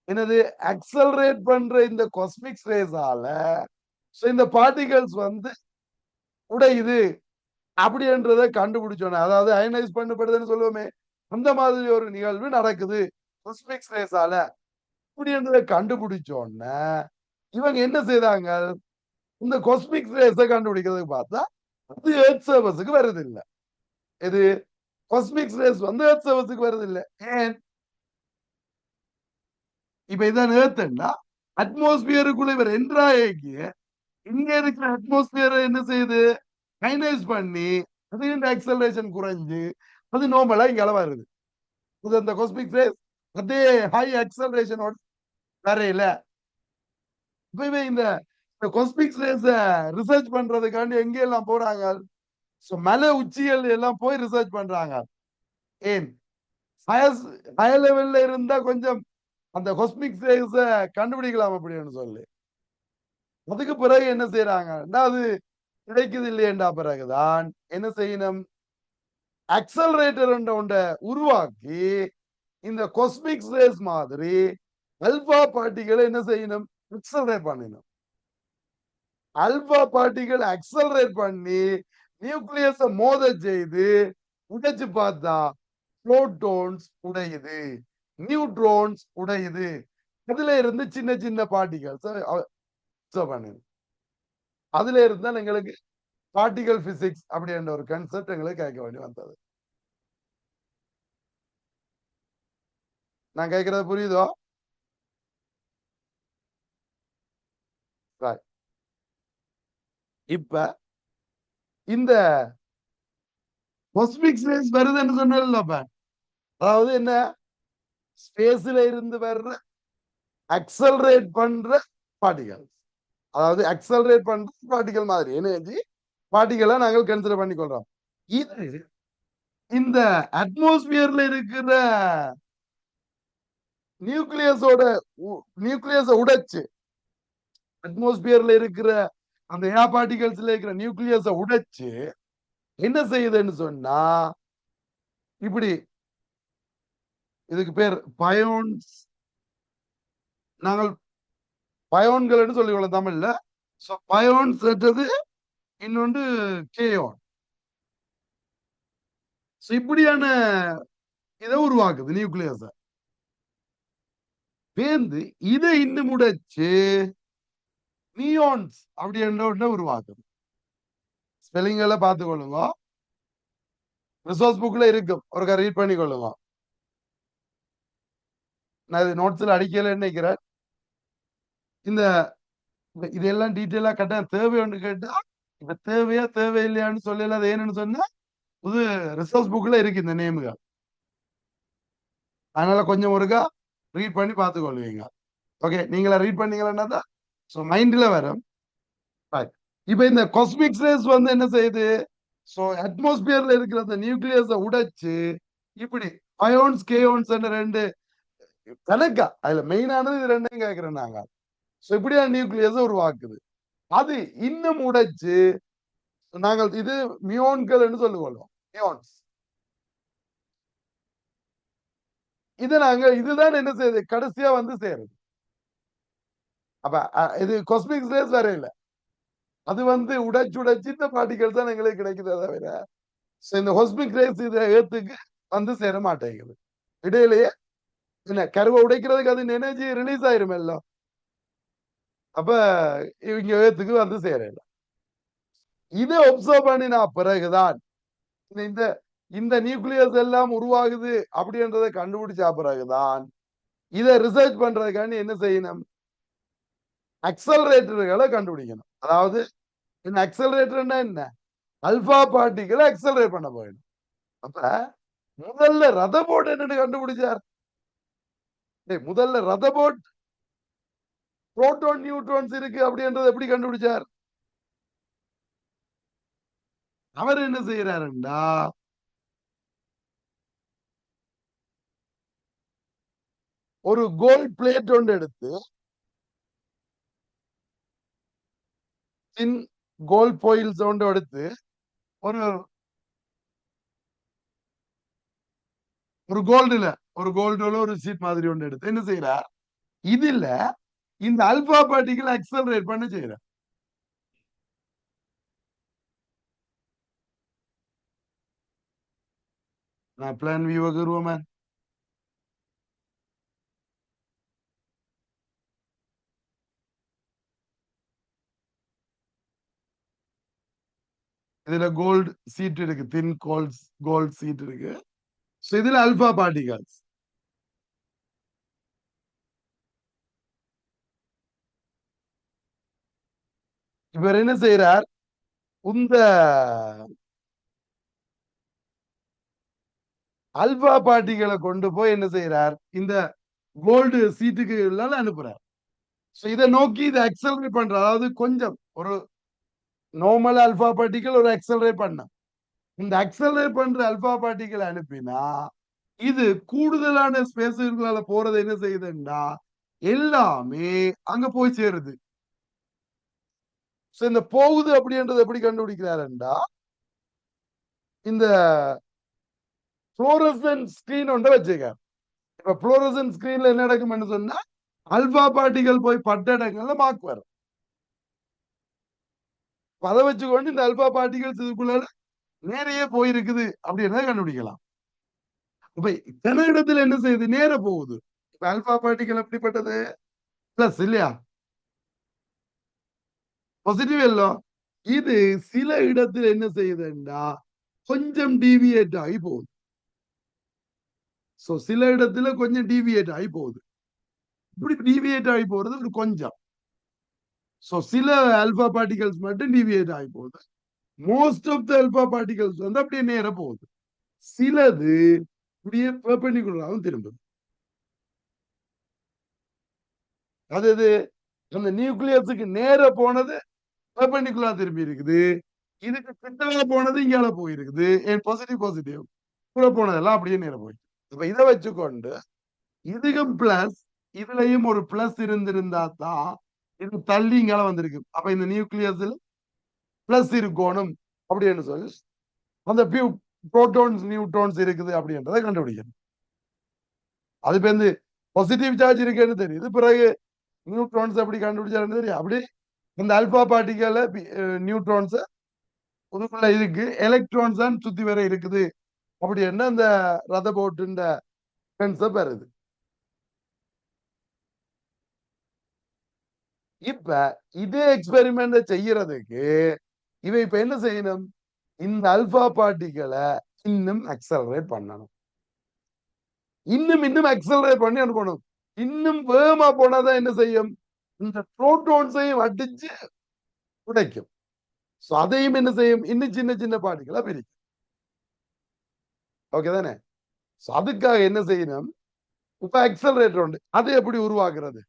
A: என்னது, அக்சலரேட் பண்ற இந்த காஸ்மிக் ரேஸால இந்த பார்ட்டிகல்ஸ் வந்து உடையுது அப்படின்றத கண்டுபிடிச்சோன்னே, அதாவது அயனைஸ் பண்ணப்படுதுன்னு சொல்லுவோமே, அந்த மாதிரி ஒரு நிகழ்வு நடக்குது காஸ்மிக் ரேஸால அப்படின்றத கண்டுபிடிச்சோன்னே இவங்க என்ன செய்தாங்க, இந்த காஸ்மிக் ரேஸை கண்டுபிடிக்கிறதுக்கு பார்த்தா அது எர்த் சர்வஸுக்கு வருது இல்ல. இது காஸ்மிக் ரேஸ் வந்து எர்த் சர்வஸுக்கு வருது இல்ல. ஏன்? இப்ப இதான் எர்த்ன்னா அட்மாஸ்பியருக்குள்ள இவர் என்ட்ராயிக்கு இங்க இருக்கிற அட்மாஸ்பியர் என்ன செய்யுது, அயனைஸ் பண்ணி அது இந்த ஆக்சலரேஷன் குறைஞ்சு அது நார்மலா இங்க வருது. இது அந்த காஸ்மிக் ரேஸ் அதே ஹை ஆக்சலரேஷனோட வரையில இப்பவே இந்த காஸ்மிக் ரேஸ் ரிசர்ச் பண்றதுக்காண்டி எங்க எல்லாம் போறாங்க, மலை உச்சிகள் எல்லாம் போய் ரிசர்ச் பண்றாங்க. ஏன்? ஹயர் லெவல்ல இருந்தா கொஞ்சம் அந்த காஸ்மிக் ரேஸ கண்டுபிடிக்கலாம் அப்படின்னு சொல்லி அதுக்கு பிறகு என்ன செய்யறாங்கன்னா, அது கிடைக்குது இல்லையண்டா பிறகுதான் என்ன செய்யணும், அக்சலரேட்டர் ஒன்றை உருவாக்கி இந்த காஸ்மிக் ரேஸ் மாதிரி அல்பா பார்ட்டிகளை என்ன செய்யணும், அக்சலரேட் பண்ணணும். அல்பா பார்ட்டிகள் அக்சலரேட் பண்ணி நியூக்ளியஸ மோத செய்து உடைச்சு பார்த்தா புரோட்டான்ஸ் உடையுது, நியூட்ரான்ஸ் உடையுது. அதுல இருந்து சின்ன சின்ன பார்ட்டிகல்ஸ் பண்ணுது. அதுல இருந்தால் எங்களுக்கு பார்ட்டிகல் பிசிக்ஸ் அப்படின்ற ஒரு கன்செப்ட் எங்களுக்கு கேட்க வேண்டி வந்தது. நான் கேட்கறது புரியுதோ? இப்ப இந்த காஸ்மிக் ரேஸ் வருதுன்னு சொன்னேன்லப்ப, அதாவது என்ன, ஸ்பேஸ்ல இருந்து வர்ற அக்சலரேட் பண்ற பார்ட்டிகல், அதாவது அக்சலரேட் பண்ற பார்ட்டிகல் மாதிரி எனர்ஜி பார்ட்டிகளை நாங்கள் கன்சிடர் பண்ணி கொள்றோம். இது இந்த அட்மாஸ்பியர்ல இருக்கிற நியூக்ளியஸ உடைச்சு, அட்மாஸ்பியர்ல இருக்கிற அந்த ஏர் பார்ட்டிகல்ஸ்ல இருக்கிற நியூக்ளியஸ உடைச்சு என்ன செய்யுதுன்னு சொன்னா, இப்படி இதுக்கு பேர் பயோன்ஸ், நாங்கள் பயோன்கள் சொல்லிக்கொள்ள தமிழ்ல. பயோன்ஸ் இன்னொன்று கேயோன். இப்படியான இதை உருவாக்குது நியூக்ளியஸ பேர்ந்து இதை இன்னும் உடைச்சு நியோன்ஸ் அப்படின்ற ஒன்றை உருவாக்குது. ஸ்பெல்லிங்களை பார்த்துக் கொள்ளுங்க, ரிசோர்ஸ் புக்ல இருக்கும், ஒரு ரீட் பண்ணி கொள்ளுங்க. நான் இது நோட்ஸ்ல அடிக்கல நினைக்கிறேன். இந்த இதெல்லாம் டீட்டெயிலா கட்ட தேவைன்னு கேட்டா இப்ப தேவையா தேவையில்லையான்னு சொல்லல. அது ஏன்னு சொன்னா புது ரிசோர்ஸ் புக்ல இருக்கு இந்த நேமுகள், அதனால கொஞ்சம் ஒருக்கா ரீட் பண்ணி பார்த்துக்கொள்வீங்க. ஓகே, நீங்களா ரீட் பண்ணீங்கன்னா தான் மைண்ட்ல வரும். இப்ப இந்த காஸ்மிக் ரேஸ் வந்து என்ன செய்யுது, அட்மாஸ்பியர்ல இருக்கிற அந்த நியூக்ளியஸ உடைச்சு இப்படி அயோன்ஸ் கேயோன்ஸ் ரெண்டு கணக்கா அதுல மெயினானது இது ரெண்டையும் கேட்கிறேன் நாங்க. இப்படியா நியூக்ளியஸ உருவாக்குது. அது இன்னும் உடைச்சு நாங்கள் இது மியோன்கள் என்று சொல்லுவோம், மியோன்ஸ். இது நாங்க இதுதான் என்ன செய்யுது, கடைசியா வந்து சேருது. அப்ப இது காஸ்மிக் ரேஸ் வேற இல்ல, அது வந்து உடைச்சு இந்த பார்ட்டிகல் தான் எங்களுக்கு கிடைக்குது. தவிர இந்த காஸ்மிக் ரேஸ் இதை ஏத்துக்கு வந்து சேர மாட்டேங்குது. இடையிலேயே என்ன கருவை உடைக்கிறதுக்கு அது எனர்ஜி ரிலீஸ் ஆயிரும் எல்லாம். அப்ப இவங்க ஏத்துக்கு வந்து சேரல. இதை ஒப்சர்வ் பண்ணினா பிறகுதான் இந்த இந்த நியூக்ளியஸ் எல்லாம் உருவாகுது அப்படின்றத கண்டுபிடிச்ச பிறகுதான் இதை ரிசர்ச் பண்றதுக்காண்டி என்ன செய்யணும், அக்சலரேட்டர்களை கண்டுபிடிக்கணும். அதாவது இந்த அக்சலரேட்டர்னா என்ன, அல்பா பார்ட்டிகளை அக்சலரேட் பண்ண போயிடும். அப்ப முதல்ல ரதபோர்ட் என்னன்னு கண்டுபிடிச்சார். முதல்ல ரதபோர்ட் புரோட்டான் நியூட்ரான்ஸ் இருக்கு அப்படின்றத எப்படி கண்டுபிடிச்சார்? அவர் என்ன செய்யறாருண்டா, ஒரு கோல்ட் பிளேட் ஒன்று எடுத்து கோல்ட் பாயில்ஸ் ஒன்று எடுத்து ஒரு கோல்டுல ஒரு சீட் மாதிரி ஒன்று எடுத்து என்ன செய்யறார், இதுல இந்த அல்பா பார்ட்டிகள் அக்சலரேட் பண்ண செய்யறார். நான் பிளான் வியூவுக்கு வருவோமே. இதுல கோல்டு சீட் இருக்கு, தின் கோல்ட் சீட் இருக்கு. So இதுல அல்பா பார்ட்டிகல்ஸ். இவர் என்ன செய்யறார், இந்த அல்பா பார்ட்டிகளை கொண்டு போய் என்ன செய்யறார், இந்த கோல்டு சீட்டுக்கு அனுப்புறார். இதை நோக்கி இதை அக்சலரேட் பண்ற, அதாவது கொஞ்சம் ஒரு நார்மல் அல்பா பார்ட்டிகள் ஒரு அக்சலரேட் பண்ண, இந்த அக்சலரேட் பண்ற அல்பா பார்ட்டிகளை அனுப்பினா இது கூடுதலான ஸ்பேஸ்களால போறது என்ன செய்யுதுன்னா எல்லாமே அங்க போய் சேருது. இந்த போகுது அப்படின்றது எப்படி கண்டுபிடிக்கிறாருண்டா, இந்த புளோரசன் ஸ்கிரீன் ஒன்றை வச்சுக்க. இப்ப புளோரசன் ஸ்கிரீன்ல என்ன நடக்கும்னு சொன்னா அல்பா பார்ட்டிகள் போய் பட்ட இடங்கள்ல மார்க் வரும். அதை வச்சுக்கொண்டு இந்த அல்பா பார்ட்டிகல்ஸ் இதுக்குள்ள நேரையே போயிருக்குது அப்படின்றத கண்டுபிடிக்கலாம். இப்ப இத்தனை இடத்துல என்ன செய்யுது, நேர போகுது. இப்ப அல்பா பார்ட்டிகள் எப்படிப்பட்டது, பிளஸ் இல்லையா, பாசிட்டிவ் எல்லோ. இது சில இடத்துல என்ன செய்யுதுன்னா கொஞ்சம் டீவியேட் ஆகி போகுது. சோ சில இடத்துல கொஞ்சம் டீவியேட் ஆகி போகுது. இப்படி டீவியேட் ஆகி போறது ஒரு கொஞ்சம். சோ சில அல்பா பார்ட்டிகல்ஸ் மட்டும் டீவியேட் ஆகி போகுது. Most of the alpha particles வந்து அப்படியே நேர போகுது. சிலது இப்படியே பெர்பெண்டிகுலராகவும் திரும்புது. அது அந்த நியூக்ளியஸுக்கு நேர போனது பெர்பெண்டிகுலரா திரும்பி இருக்குது. இதுக்கு கிட்டவா போனது இங்கால போயிருக்குது. பாசிட்டிவ் பாசிட்டிவ் கூட போனதெல்லாம் அப்படியே நேர போயிடுச்சு. இப்ப இதை வச்சுக்கொண்டு இதுக்கும் பிளஸ் இதுலயும் ஒரு பிளஸ் இருந்திருந்தா தான் இது தள்ளி இங்கால வந்திருக்கு. அப்ப இந்த நியூக்ளியஸ்ல பிளஸ் இருக்கணும் அப்படின்னு சொல்லி அந்த புரோட்டான்ஸ் நியூட்ரான்ஸ் இருக்குது அப்படின்றத கண்டுபிடிக்கணும். அது இப்ப இந்த பாசிட்டிவ் சார்ஜ் இருக்குன்னு தெரியுது, பிறகு நியூட்ரான்ஸ் எப்படி கண்டுபிடிச்சாருன்னு தெரியும். அப்படி இந்த அல்பா பார்ட்டிகல் நியூட்ரான்ஸ் புதுக்குள்ள இருக்கு, எலக்ட்ரான்ஸ் தான் சுத்தி வர இருக்குது அப்படி என்ன அந்த ரத போட்டுன்ற கான்செப்ட் வருது. இப்ப இதே எக்ஸ்பெரிமெண்ட் செய்யறதுக்கு இவ இப்ப என்ன செய்யணும், இந்த அல்பா பார்ட்டிகளை இன்னும் அக்சலரேட் பண்ணணும். இன்னும் இன்னும் அக்சலரேட் பண்ணி அனுப்பணும். இன்னும் வேகமா போனாதான் என்ன செய்யும், இந்த புரோட்டான்ஸையும் அடிச்சு உடைக்கும். அதையும் என்ன செய்யும், இன்னும் சின்ன சின்ன பார்ட்டிகளா பிரிக்கும். ஓகே தானே. அதுக்காக என்ன செய்யணும், இப்ப அக்சலரேட்டர் உண்டு, அதை எப்படி உருவாக்குறது.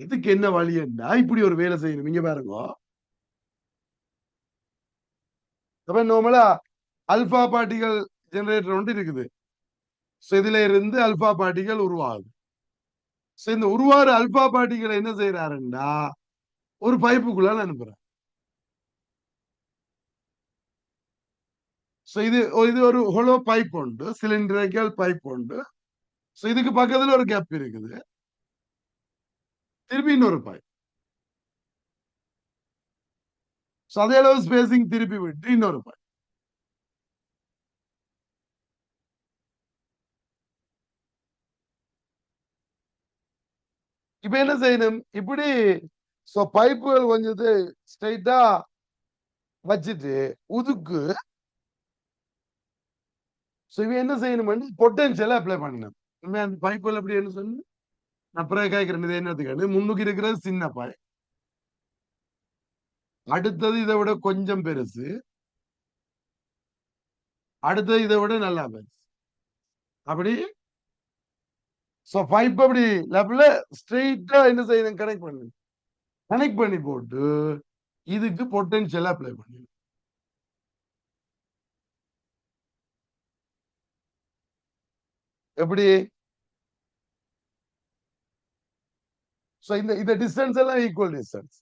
A: இதுக்கு என்ன வழி என்ன, இப்படி ஒரு வேலை செய்யணும். இங்க பாருங்க, நார்மலா அல்பா பார்ட்டிகள் ஜெனரேட்டர் ஒன்று இருக்குது. இதுல இருந்து அல்பா பார்ட்டிகள் உருவாகுது. இந்த உருவாறு அல்பா பார்ட்டிகளை என்ன செய்யறாருன்னா ஒரு பைப்புக்குள்ள அனுப்புறாரு. இது இது ஒரு ஹோலோ பைப் உண்டு, சிலிண்டரிக்கல் பைப் உண்டு. இதுக்கு பக்கத்துல ஒரு கேப் இருக்குது, திருப்பி இன்னொரு பைப். அதே அளவு ஸ்பேசிங் திருப்பி விட்டு இன்னொரு பைப். இப்ப என்ன செய்யணும், இப்படி பைப்புகள் கொஞ்சது ஸ்ட்ரைட்டா வச்சுட்டு உதுக்கு இவன் என்ன செய்யணும், பொட்டன்ஷியல் அப்ளை பண்ணணும். அந்த பைப்புகள் எப்படி என்ன சொல்லணும், அப்புறம் கேட்கிறேன் என்னத்துக்கு, முன்னுக்கு இருக்கிறது சின்ன பாய், அடுத்தது இதை விட கொஞ்சம் பெருசு, அடுத்தது இதை விட நல்லா பெருசு. அப்படி பைப் அப்படி லெவல்ல ஸ்ட்ரெயிட்டா என்ன செய்யணும், கனெக்ட் பண்ணணும். கனெக்ட் பண்ணி போட்டு இதுக்கு பொட்டன்ஷியல் அப்ளை பண்ணணும். எப்படி, இந்த டிஸ்டன்ஸ் எல்லாம் ஈக்குவல் டிஸ்டன்ஸ்.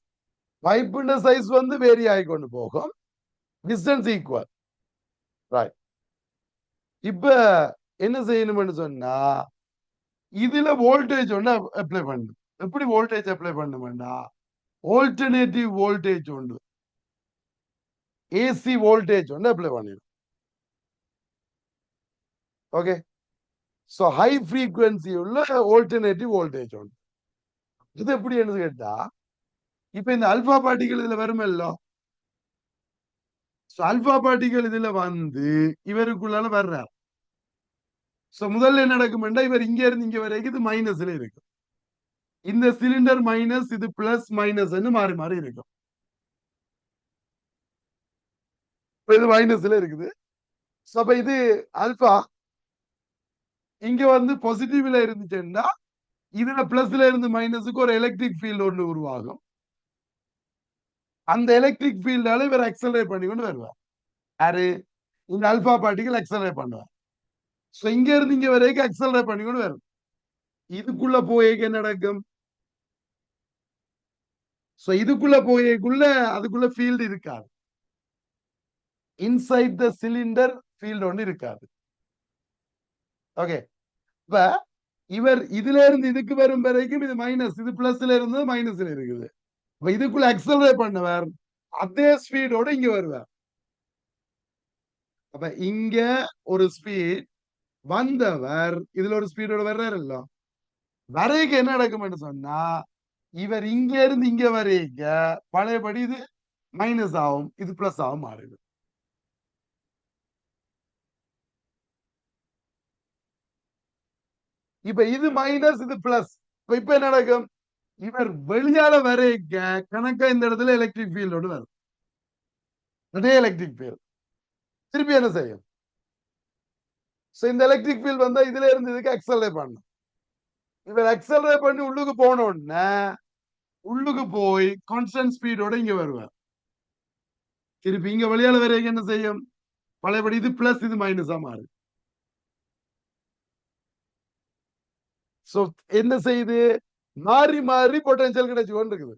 A: பைப்புண்ட சைஸ் வந்து வேரி ஆகிக்கொண்டு போகும், டிஸ்டன்ஸ் ஈக்குவல். ரைட். இப்ப என்ன செய்யணும்னு சொன்னா இதுல வோல்டேஜ் ஒண்ணு அப்ளை பண்ணணும். எப்படி வோல்டேஜ் அப்ளை பண்ணும்னா ஆல்டர்னேட்டிவ் வோல்டேஜ் உண்டு, ஏசி வோல்டேஜ் ஒன்று அப்ளை பண்ணிடும். ஓகே. ஸோ ஹை ஃப்ரீக்வன்சி உள்ள ஆல்டர்னேட்டிவ் வோல்டேஜ் ஒன்று. இது எப்படி என்ன கேட்டா, இப்ப இந்த அல்பா பார்ட்டிகள் இதுல வருமல்லோ, அல்பா பார்ட்டிகள் இதுல வந்து இவருக்குள்ளால வர்றார். சோ முதல்ல என்ன நடக்கும்னா, இவர் இங்க இருந்து இங்க வரைக்கும் இது மைனஸ்ல இருக்கு. இந்த சிலிண்டர் மைனஸ், இது பிளஸ் மைனஸ் மாறி மாறி இருக்கும். இது மைனஸ்ல இருக்குது. அப்ப இது அல்பா இங்க வந்து பாசிட்டிவ்ல இருந்துச்சுன்னா, இதுல பிளஸ்ல இருந்து மைனஸுக்கு ஒரு எலக்ட்ரிக் ஃபீல்டு ஒன்று உருவாகும். அந்த எலக்ட்ரிக் ஃபீல்டால இவர் அக்சலரேட் பண்ணி கொண்டு வருவார். யாரு? இந்த அல்பா பார்ட்டிகள் அக்சலரேட் பண்ணுவார். சோ இங்க இருந்து இங்க வரைக்கும் அக்சலரேட் பண்ணி கொண்டு வரும். இதுக்குள்ள போய் நடக்கும். சோ இதுக்குள்ள போயக்குள்ள அதுக்குள்ள ஃபீல்டு இருக்காது. இன்சைட் த சிலிண்டர் ஃபீல்டு ஒன்று இருக்காது. ஓகே. இப்ப இவர் இதுல இருந்து இதுக்கு வரும் வரைக்கும் இது மைனஸ், இது பிளஸ்ல இருந்து மைனஸ்ல இருக்குது. அப்ப இதுக்குள்ள அக்சலரேட் பண்ணவர் அதே ஸ்பீடோட இங்க வருவார். அப்ப இங்க ஒரு ஸ்பீட் வந்தவர் இதுல ஒரு ஸ்பீடோட வர்றாரு இல்ல, வரைக்கும் என்ன நடக்கும் சொன்னா, இவர் இங்க இருந்து இங்க வரைக்க பழையபடி இது மைனஸ் ஆகும், இது பிளஸ் ஆகும் மாறுது. இப்ப இது மைனஸ், இது பிளஸ். இப்ப என்ன நடக்கும், இவர் வெளியால வரைக்க கணக்கா இந்த இடத்துல எலக்ட்ரிக் ஃபீல்டோடு வரும். அதே எலக்ட்ரிக் ஃபீல்ட் திருப்பி என்ன செய்யும், இந்த எலக்ட்ரிக் ஃபீல்ட் வந்தா இதுல இருந்து இதுக்கு அக்சலரேட் பண்ணும். இவர் அக்சலரேட் பண்ணி உள்ளுக்கு போன உடனே உள்ளுக்கு போய் கான்ஸ்டன்ட் ஸ்பீடோட இங்க வருவார். திருப்பி இங்க வெளியால வரைக்கும் என்ன செய்யும், பழையபடி இது பிளஸ், இது மைனஸா மாறு. என்ன செய்யுது, மாறி மாறி பொட்டன்சியல் கிடைச்சு கொண்டு இருக்குது.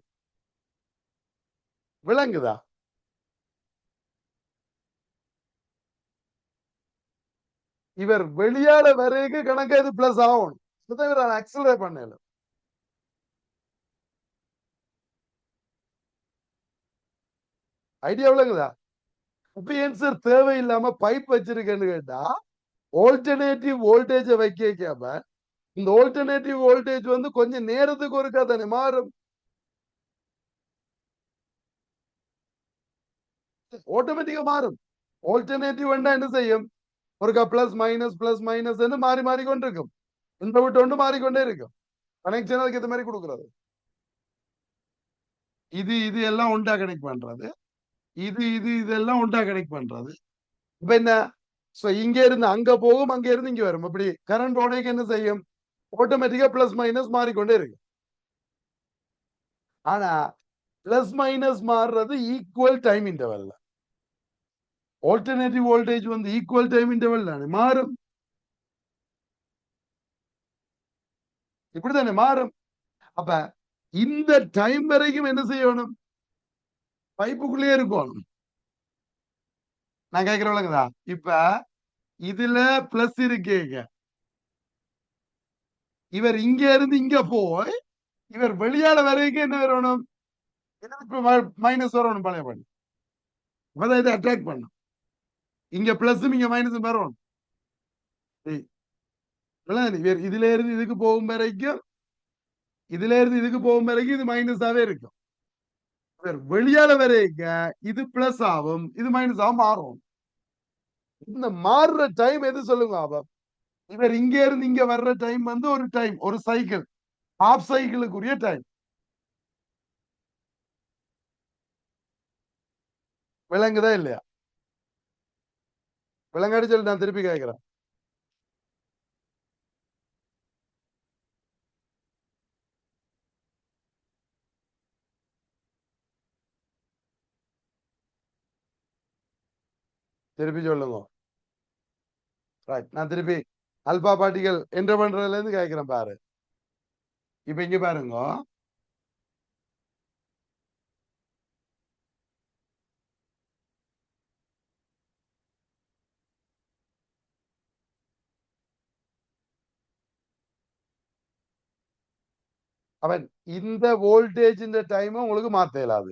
A: விளங்குதா? இவர் வெளியால வரைக்கும் கணக்கு இது பிளஸ் ஆகணும். இவர் அக்சலரேட் பண்ணல. ஐடியா விளங்குதா? அப்பியன்சர் தேவையில்லாம பைப் வச்சிருக்கேன்னு கேட்டா, ஆல்டர்னேட்டிவ் வோல்டேஜ் வைக்காம இந்த ஆல்டர்னேட்டிவ் வோல்டேஜ் வந்து கொஞ்சம் நேரத்துக்கு ஒருக்கா தானே மாறும். ஆட்டோமேட்டிக்கா மாறும். ஆல்டர்னேட்டிவ் என்ன செய்யும், ஒருக்கா பிளஸ் மைனஸ் மாறி மாறி கொண்டிருக்கும். இந்த விட்டு ஒன்று மாறிக்கொண்டே இருக்கும். கனெக்ஷன் அதுக்கு ஏற்ற மாதிரி கொடுக்கறது. இது இது எல்லாம் ஒன்றா கனெக்ட் பண்றது, இது இது இதெல்லாம் ஒன்றா கனெக்ட் பண்றது. இப்ப என்ன, இங்க இருந்து அங்க போகும், அங்க இருந்து இங்க வரும். அப்படி கரண்ட் ஓடைக்கு என்ன செய்யும், ஆட்டோமேட்டிக்கா பிளஸ் மைனஸ் மாறிக்கொண்டே இருக்கு. ஆனா பிளஸ் மைனஸ் மாறுறது ஈக்குவல் டைம் இன்டர்வல்ல. ஆல்டர்னேட்டிவ் வோல்டேஜ் வந்து ஈக்குவல் டைம் இன்டர்வல் தானே மாறும். இப்படித்தானே மாறும். அப்ப இந்த டைம் வரைக்கும் என்ன செய்யணும், பைப்புக்குள்ளே இருக்கணும். நான் கேட்கிறவங்களா, இப்ப இதுல பிளஸ் இருக்கேங்க, இவர் இங்க இருந்து இங்க போய் இவர் வெளியால வரைக்கும் என்ன வரணும், மைனஸ் வரணும். பழைய பண்ணி இதை அட்ராக்ட் பண்ணும். இங்க பிளஸும் இங்க மைனஸும் வரணும். இதுல இருந்து இதுக்கு போகும் வரைக்கும், இதுல இருந்து இதுக்கு போகும் வரைக்கும் இது மைனஸாவே இருக்கும். வெளியால வரைக்கும் இது பிளஸ் ஆகும், இது மைனஸ் ஆகும் மாறும். இந்த மாறுற டைம் எது சொல்லுங்க ஆபம், இவர் இங்க இருந்து இங்க வர்ற டைம் வந்து ஒரு டைம், ஒரு சைக்கிள், ஹாஃப் சைக்கிளுக்குரிய டைம். விளங்குதா இல்லையா? விளங்காடி சொல்லி நான் திருப்பி கேட்கிறேன். திருப்பி சொல்லுங்க. நான் திருப்பி அல்பா பார்ட்டிகள் என்ற பண்றதுல இருந்து கேட்கிறேன் பாரு. இப்ப இங்க பாருங்க, அவன் இந்த வோல்டேஜ் டைம் உங்களுக்கு மாத்த இயலாது.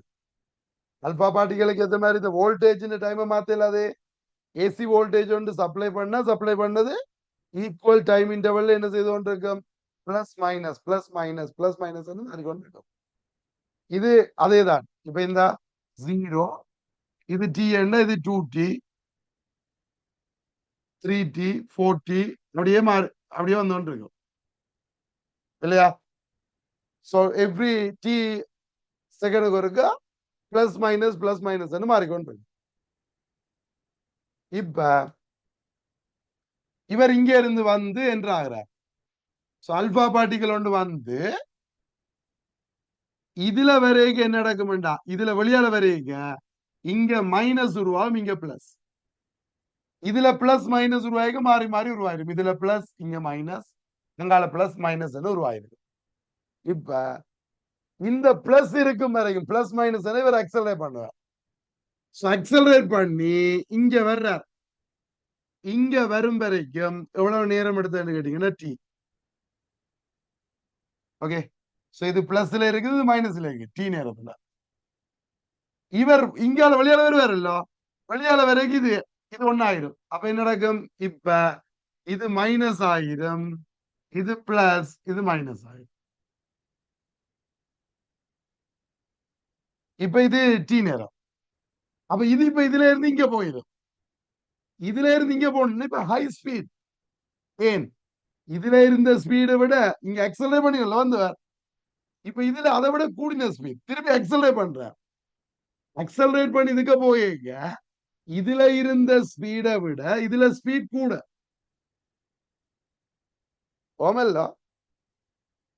A: அல்பா பார்ட்டிகளுக்கு ஏற்ற மாதிரி இந்த வோல்டேஜ் டைம் மாத்த இயலாது. ஏசி வோல்டேஜ் ஒன்று சப்ளை பண்ணா சப்ளை பண்ணது ஈக்குவல் டைம் இன்டர்வல் என்ன செய்து கொண்டிருக்கும்? Plus minus plus minus plus minus கொண்டிருக்கும். இது அதேதான். இப்ப இந்த 0 இது டி என்ன, இது 2t 3t 4t அப்படியே அப்படியே வந்து கொண்டிருக்கும் இல்லையா? ஸோ எவ்ரி டி செகண்டுக்கு ஒருக்கா பிளஸ் மைனஸ் மாறிக்கொண்டிருக்கு. இப்ப இவர் இங்க இருந்து வந்து என்று ஆகிறார். அல்பா பார்ட்டிகள் ஒன்று வந்து இதுல வரைக்கும் என்ன நடக்கும்டா, இதுல வெளியால வரைக்கும் இங்க மைனஸ் உருவாகும், இங்க பிளஸ். இதுல பிளஸ் மைனஸ் உருவாயிக்கு மாறி மாறி உருவாயிரும். இதுல பிளஸ் இங்க மைனஸ், அங்கால பிளஸ் மைனஸ் உருவாயிருக்கு. இப்ப இந்த பிளஸ் இருக்கும் வரைக்கும் பிளஸ் மைனஸ் இவர் அக்சலரேட் பண்ணுவார். அக்சலரேட் பண்ணி இங்க வர்றார். இங்க வரும் வரைக்கும் எவ்வளவு நேரம் எடுத்ததுன்னு கேட்டீங்கன்னா டி. ஓகே, இது பிளஸ்ல இருக்குது, மைனஸ்ல இருக்கு டி நேரத்துல. இவர் இங்கால வெளியால வருவாரല്ലോ, வெளியால வரைக்கும் இது இது ஒன்னாயிரும். அப்ப என்ன நடக்கும்? இப்ப இது மைனஸ் ஆயிரம், இது பிளஸ், இது மைனஸ் ஆயிரும். இப்ப இது டி நேரம். அப்ப இது இப்ப இதுல இருந்து இங்க போயிடும். இதுல இருந்து இங்க போகணும். இப்ப ஹை ஸ்பீட். ஏன் இதுல இருந்த ஸ்பீடை விட இங்க எக்ஸலரேட் பண்ணி வந்தவர். இப்ப இதுல அதை விட கூடின ஸ்பீட் திருப்பி எக்ஸலரேட் பண்ற. எக்ஸலரேட் பண்ணி இதுக்க போயிங்க இதுல இருந்த ஸ்பீடை விட இதுல ஸ்பீட் கூட. ஓமல்ல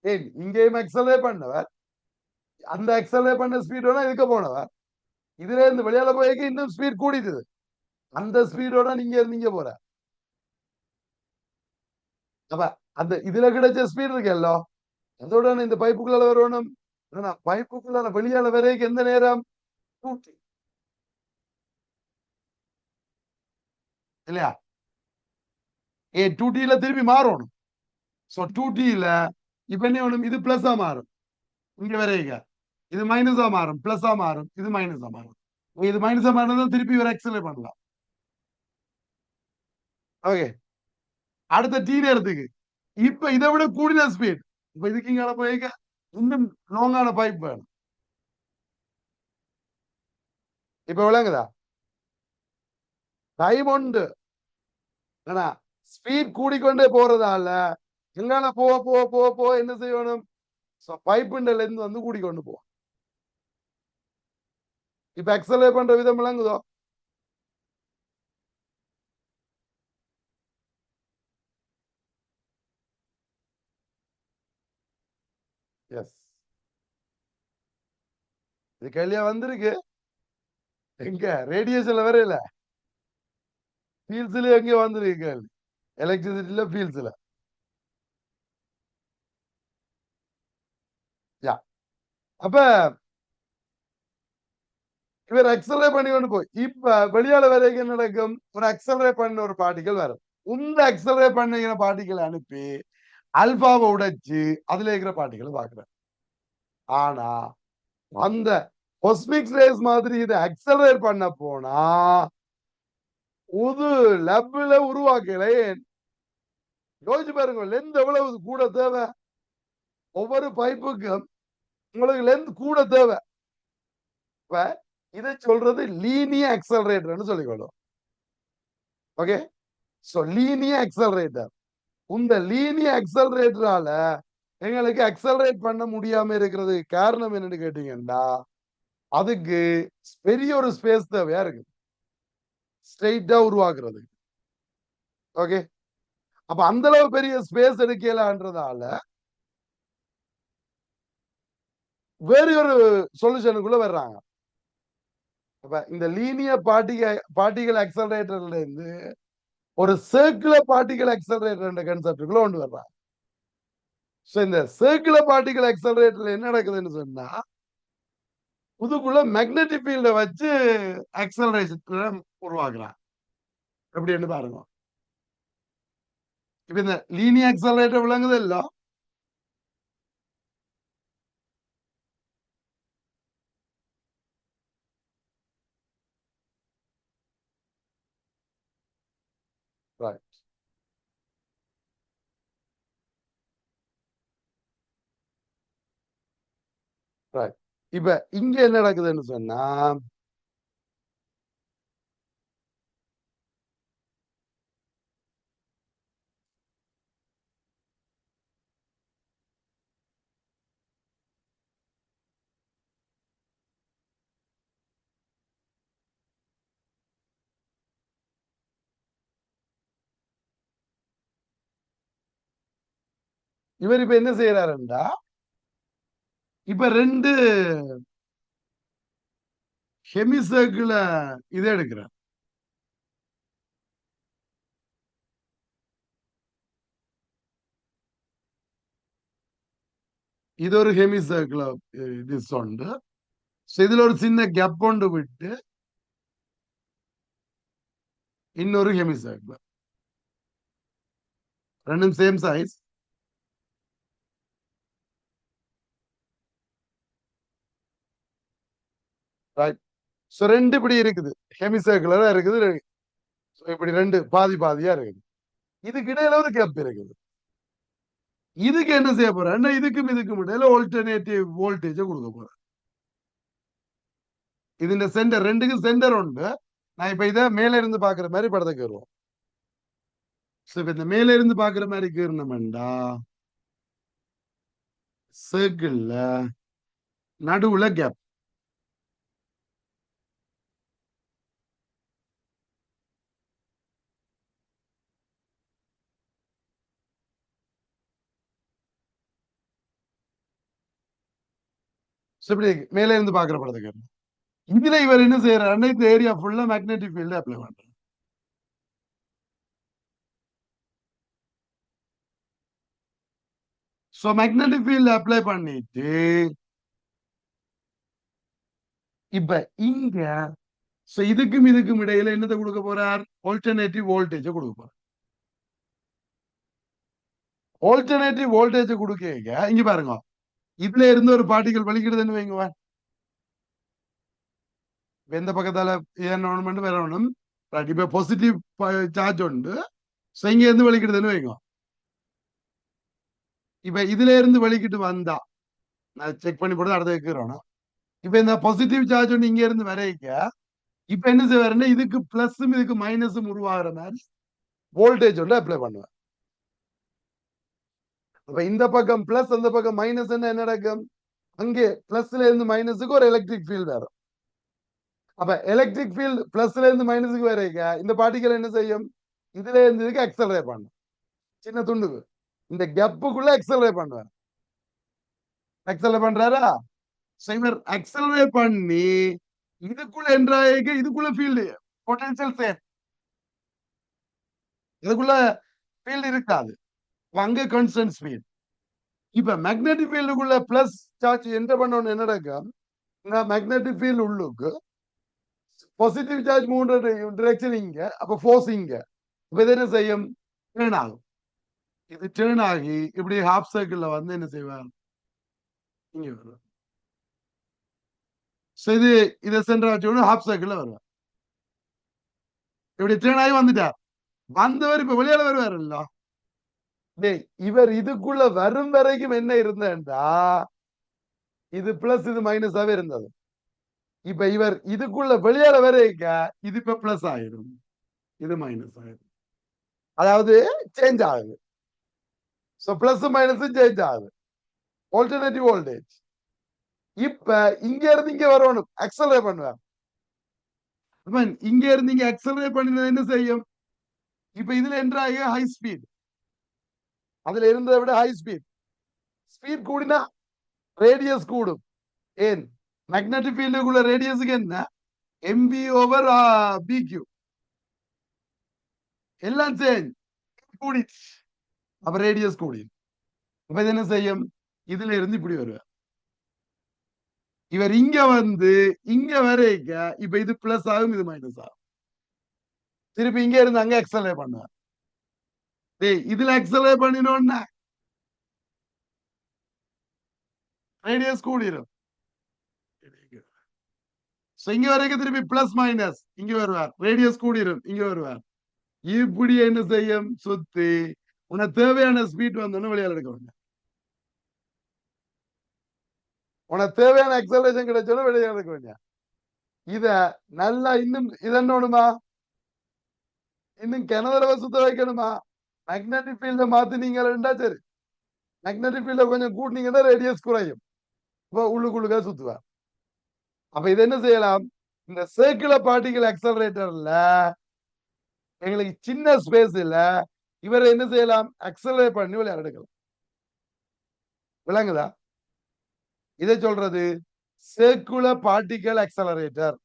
A: ஏன் இங்கேயும் எக்ஸலரேட் பண்ணவர், அந்த எக்ஸலரேட் பண்ண ஸ்பீடோட இதுக்க போனவர். இதுல இருந்து வெளியால போயிக்க இன்னும் ஸ்பீட் கூடிடுது. அந்த ஸ்பீடோட நீங்க இருந்தீங்க போற. அப்ப அந்த இதுல கிடைச்ச ஸ்பீட் இருக்குல்ல, அதோட இந்த பைப்புக்குள்ள வரணும். பைப்புக்குள்ள வெளியால வரைக்கும் எந்த நேரம்? இல்லையா? ஏ 2Tல திருப்பி மாறணும். சோ 2Tல இப்ப என்ன வேணும்? இது பிளஸ்ஸா மாறும் இங்க வரைக்க, இது மைனஸா மாறும், பிளஸ்ஸா மாறும், இது மைனஸா மாறும். இது மைனஸா மாறினதான் திருப்பி ஒரு எக்ஸலே பண்ணலாம். ஓகே, அடுத்த டி நேரத்துக்கு இப்ப இதை விட கூடின ஸ்பீட். இப்ப இதுக்கு இங்க போயிக்க இன்னும் லாங்கான பைப் வேணும். இப்ப விளங்குதா? டைம் உண்டு, ஆனா ஸ்பீட் கூடிக்கொண்டே போறதால எங்கால போக போக போக போக என்ன செய்யணும்? பைப்புண்ட லென்த் வந்து கூடிக்கொண்டு போகும். இப்ப எக்ஸலே பண்ற விதம் விளங்குதோ? எஸ், இது கேள்வியா வந்திருக்கு. எங்க ரேடியேஷன்ல வரையில, ஃபீல்ட்ஸ்ல எங்க வந்திருக்கு கேள்வி. எலக்ட்ரிசிட்டில, ஃபீல்ட்ஸ்ல. யா, அப்ப இவர் எக்ஸலரேட் பண்ணி கொண்டு போய் இப்ப வெளியால வரைக்கும் என்ன நடக்கும்? ஒரு எக்ஸலரேட் பண்ண ஒரு பார்ட்டிகள் வரும். இந்த எக்ஸலரேட் பண்ணுகிற பார்ட்டிகளை அனுப்பி அல்பாவை உடைச்சு அதுல இருக்கிற பார்ட்டிகளை பாக்குறேன். ஆனா அந்த காஸ்மிக் ரேஸ் மாதிரி இதை அக்சலரேட் பண்ண போனா புது லெப்ல உருவாக்கல. யோசிச்சு பாருங்க, லென்த் எவ்வளவு கூட தேவை? ஒவ்வொரு பைப்புக்கும் உங்களுக்கு லென்த் கூட தேவை. இதை சொல்றது லீனியர் அக்சலரேட்டர்னு சொல்லிக்கொள்ளும். Okay, so linear accelerator. இந்த லீனியர் அக்சலரேட்டரால எங்களுக்கு அக்சலரேட் பண்ண முடியாம இருக்கிறது காரணம் என்னன்னு கேட்டீங்கன்னா, அதுக்கு பெரிய ஒரு ஸ்பேஸ் தேவையா இருக்கு ஸ்ட்ரெயிட்டா உருவாக்குறது. ஓகே, அப்ப அந்த அளவு பெரிய ஸ்பேஸ் எடுக்கலான்றதால வேறு ஒரு சொல்யூஷனுக்குள்ள வர்றாங்க. அப்ப இந்த லீனியர் பார்ட்டிகல் அக்சலரேட்டர்ல இருந்து ஒரு சர்க்குலர் பார்ட்டிகல் அக்சலரேட்டர் கான்செப்டுக்குள்ள கொண்டு வர்றாங்க. இந்த சர்க்குலர் பார்ட்டிகல் அக்சலரேட்டர்ல என்ன நடக்குதுன்னு சொன்னா, புதுக்குள்ள மேக்னெட்டிக் ஃபீல்ட வச்சு அக்சலரேஷன் உருவாக்குறான். எப்படின்னு பாருங்க. இப்ப இந்த லீனியர் அக்சலரேட்டர் விளங்குது இல்ல? Right. இப்ப இங்க என்ன நடக்குதுன்னு சொன்னா இவர் இப்ப என்ன செய்யறாருண்டா இப்ப ரெண்டு ஹெமிசர்க்கிள இதை எடுக்கிறார். இது ஒரு ஹெமிசர்க்கிள இது சொண்டு. இதுல ஒரு சின்ன கேப் கொண்டு விட்டு இன்னொரு ஹெமிசர்க்கிள் ரெண்டும் சேம் சைஸ். ரைட். சோ ரெண்டு இப்படி இருக்குது, ஹெமிசர்க்கிளா இருக்குது. இப்படி ரெண்டு பாதி பாதியா இருக்குது. இதுக்கு இடையில ஒரு கேப் இருக்குது. இதுக்கு என்ன செய்ய போறேன், இதுக்கும் இடையில ஆல்டர்னேட்டிவ் வோல்டேஜ் கொடுக்க போறேன். ഇതിന്റെ സെന്റർ ரெண்டுக்கும் சென்டர் உண்டு. நான் இப்ப இதை மேல இருந்து பாக்குற மாதிரி படத்துக்கு வருவோம். இந்த மேல இருந்து பாக்குற மாதிரி கீறணும்டா சர்க்கிள்ல நடுவுல கேப். இப்படி மேல இருந்து பாக்குற படத்துக்கு இதுல இவர் என்ன செய்யறாரு, இந்த ஏரியா ஃபுல்லா மேக்னெட்டிக் ஃபீல்ட் அப்ளை பண்றாரு. சோ மேக்னெட்டிக் ஃபீல்ட் அப்ளை பண்ணிட்டு இப்ப இங்க இதுக்கும் இடையில என்னத்தை கொடுக்க போறார், ஆல்டர்னேட்டிவ் வோல்டேஜ் கொடுக்க போறார். ஆல்டர்னேட்டிவ் வோல்டேஜ் கொடுக்க இங்க பாருங்க, இதுல இருந்து ஒரு பார்ட்டிகல் வலிக்கிறதுன்னு வைங்க. எந்த பக்கத்தால ஏறணும் வரணும். இப்ப பாசிட்டிவ் சார்ஜ் உண்டு. இங்க இருந்து வலிக்கிறதுன்னு வைங்க. இப்ப இதுல இருந்து வலிக்கிட்டு வந்தா நான் செக் பண்ணி போட்டு அடுத்த வைக்கிறோம். இப்ப இந்த பாசிட்டிவ் சார்ஜ் ஒன்று இங்க இருந்து வரைக்க இப்ப என்ன செய்வாருன்னா இதுக்கு பிளஸும் இதுக்கு மைனஸும் உருவாகிற மாதிரி வோல்டேஜ் ஒன்று அப்ளை பண்ணுவேன். அப்ப இந்த பக்கம் பிளஸ் அந்த பக்கம் மைனஸ் என்ன நடக்கும், அங்கே பிளஸ்ல இருந்து மைனஸுக்கு ஒரு எலக்ட்ரிக் ஃபீல்ட் வரும். அப்ப எலக்ட்ரிக் ஃபீல்ட் பிளஸ்ல இருந்து மைனஸுக்கு வரைக்க இந்த பார்ட்டிகல் என்ன செய்யும், இதுல இருந்து இதுக்கு எக்ஸலரேட் பண்ணும். சின்ன துண்டுக்கு இந்த கேப்புக்குள்ள எக்ஸலரேட் பண்ணுவார். எக்ஸலரேட் பண்றாரா, இவர் எக்ஸலரேட் பண்ணி இதுக்குள்ள என்றாக இதுக்குள்ள ஃபீல்டு பொட்டன்சியல் சேம், இதுக்குள்ள ஃபீல்டு இருக்காது, அங்க கான்ஸ்டன்ட் ஸ்பீட். இப்ப மேக்னெட்டிக் ஃபீல்டுக்குள்ள பிளஸ் சார்ஜ் என்டர் பண்ணணும், என்ன நடக்கும், இந்த மேக்னெட்டிக் ஃபீல்டு உள்ளுக்கு பாசிட்டிவ் சார்ஜ் மூன்று டிரெக்ஷன் இங்க, அப்ப ஃபோர்ஸ் இங்க. இப்ப இது என்ன செய்யும், டேர்ன் ஆகும். இது டேர்ன் ஆகி இப்படி ஹாஃப் சர்க்கிள்ல வந்து என்ன செய்வார், இங்க வருவார். இது இதை சென்டர் வச்சு ஹாஃப் சர்க்கிள்ல வருவார். இப்படி டேர்ன் ஆகி வந்துட்டார். வந்தவர் இப்ப வெளியால வருவார் இல்ல, இவர் இதுக்குள்ள வரும் வரைக்கும் என்ன இருந்தேன்டா இது பிளஸ் இது மைனஸாவே இருந்தது. இப்ப இவர் இதுக்குள்ள வெளியால வரைக்க இது இப்ப பிளஸ் ஆயிரும், இது மைனஸ் ஆயிரும். அதாவது சேஞ்ச் ஆகுது. பிளஸ் மைனஸ் சேஞ்ச் ஆகுது, ஆல்டர்னேட்டிவ் வோல்டேஜ். இப்ப இங்க இருந்து இங்க வரணும், எக்ஸலரேட் பண்ணுவார். இங்க இருந்து இங்க எக்ஸலரேட் பண்ணினது என்ன செய்யும், இப்ப இதுல என்றாக ஹை ஸ்பீட், அதுல இருந்ததை விட ஹை ஸ்பீட். ஸ்பீட் கூடினா ரேடியஸ் கூடும். ஏன், மேக்னெட்டிக் ஃபீல்டுக்குள்ள ரேடியஸுக்கு என்ன, எம்பி ஓவர் பிக்யூ எல்லாம் சேஞ்ச் கூடிச்சு. அப்ப ரேடியஸ் கூடி. அப்ப இது என்ன செய்யும், இதுல இருந்து இப்படி வருவார். இவர் இங்க வந்து இங்க வரைக்க இப்ப இது பிளஸ் ஆகும், இது மைனஸ் ஆகும். திருப்பி இங்க இருந்து அங்க எக்ஸலரேட் பண்ணுவார். இதுல எக்ஸலரேட் பண்ணினோம்னா ரேடியஸ் கூடிரும். இங்க வரைக்கும் திருப்பி பிளஸ் மைனஸ் இங்க வருவார், ரேடியஸ் கூடிரும், இங்க வருவார். இப்படி என்ன செய்யும், சுத்தி உனக்கு தேவையான ஸ்பீட் வந்தோன்னு வெளியால எடுக்க. உனக்கு தேவையான எக்ஸலரேஷன் கிடைச்சாலும் வெளியே எடுக்க வேண்டிய இத நல்லா இன்னும் இதென்னோடுமா இன்னும் கிணறுல சுத்த வைக்கணுமா மேக்னெட்டிக் ஃபீல்ட மாத்தினீங்கன்னா சரி மேக்னெட்டிக் ஃபீல்ட கொஞ்சம் கூட்டினீங்கன்னா ரேடியஸ் குறையும் இப்ப உள்ளுக்குள்ளுக்கா சுத்துவேன் அப்ப இது என்ன செய்யலாம் இந்த சர்க்குலர் பார்ட்டிகல் அக்சலரேட்டர்ல எங்களுக்கு சின்ன ஸ்பேஸ் இல்ல இவரை என்ன செய்யலாம் அக்சலரேட் பண்ணி விளையாட எடுக்கலாம் விளங்குதா இதை சொல்றது சர்க்குலர் பார்ட்டிகல் அக்சலரேட்டர்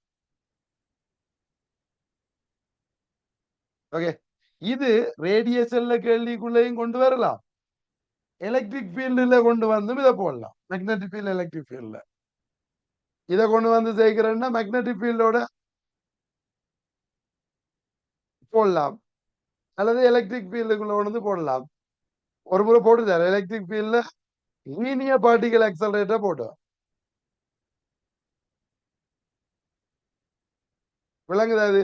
A: ஓகே இது ரேடியேஷன்ல கேள்விக்குள்ளேயும் கொண்டு வரலாம் எலக்ட்ரிக் ஃபீல்டுல கொண்டு வந்து இதை போடலாம் மேக்னெட்டிக் ஃபீல்ட் எலக்ட்ரிக் ஃபீல்ட்ல இதை கொண்டு வந்து சேர்க்கிறேன்னா மேக்னெட்டிக் ஃபீல்டோட போடலாம் அல்லது எலக்ட்ரிக் ஃபீல்டுக்குள்ள கொண்டு வந்து போடலாம் ஒரு முறை போட்டுட்டாரு எலக்ட்ரிக் ஃபீல்ட்ல லீனியர் பார்ட்டிகல் அக்சலரேட்டர் போட்டு விளங்குதா அது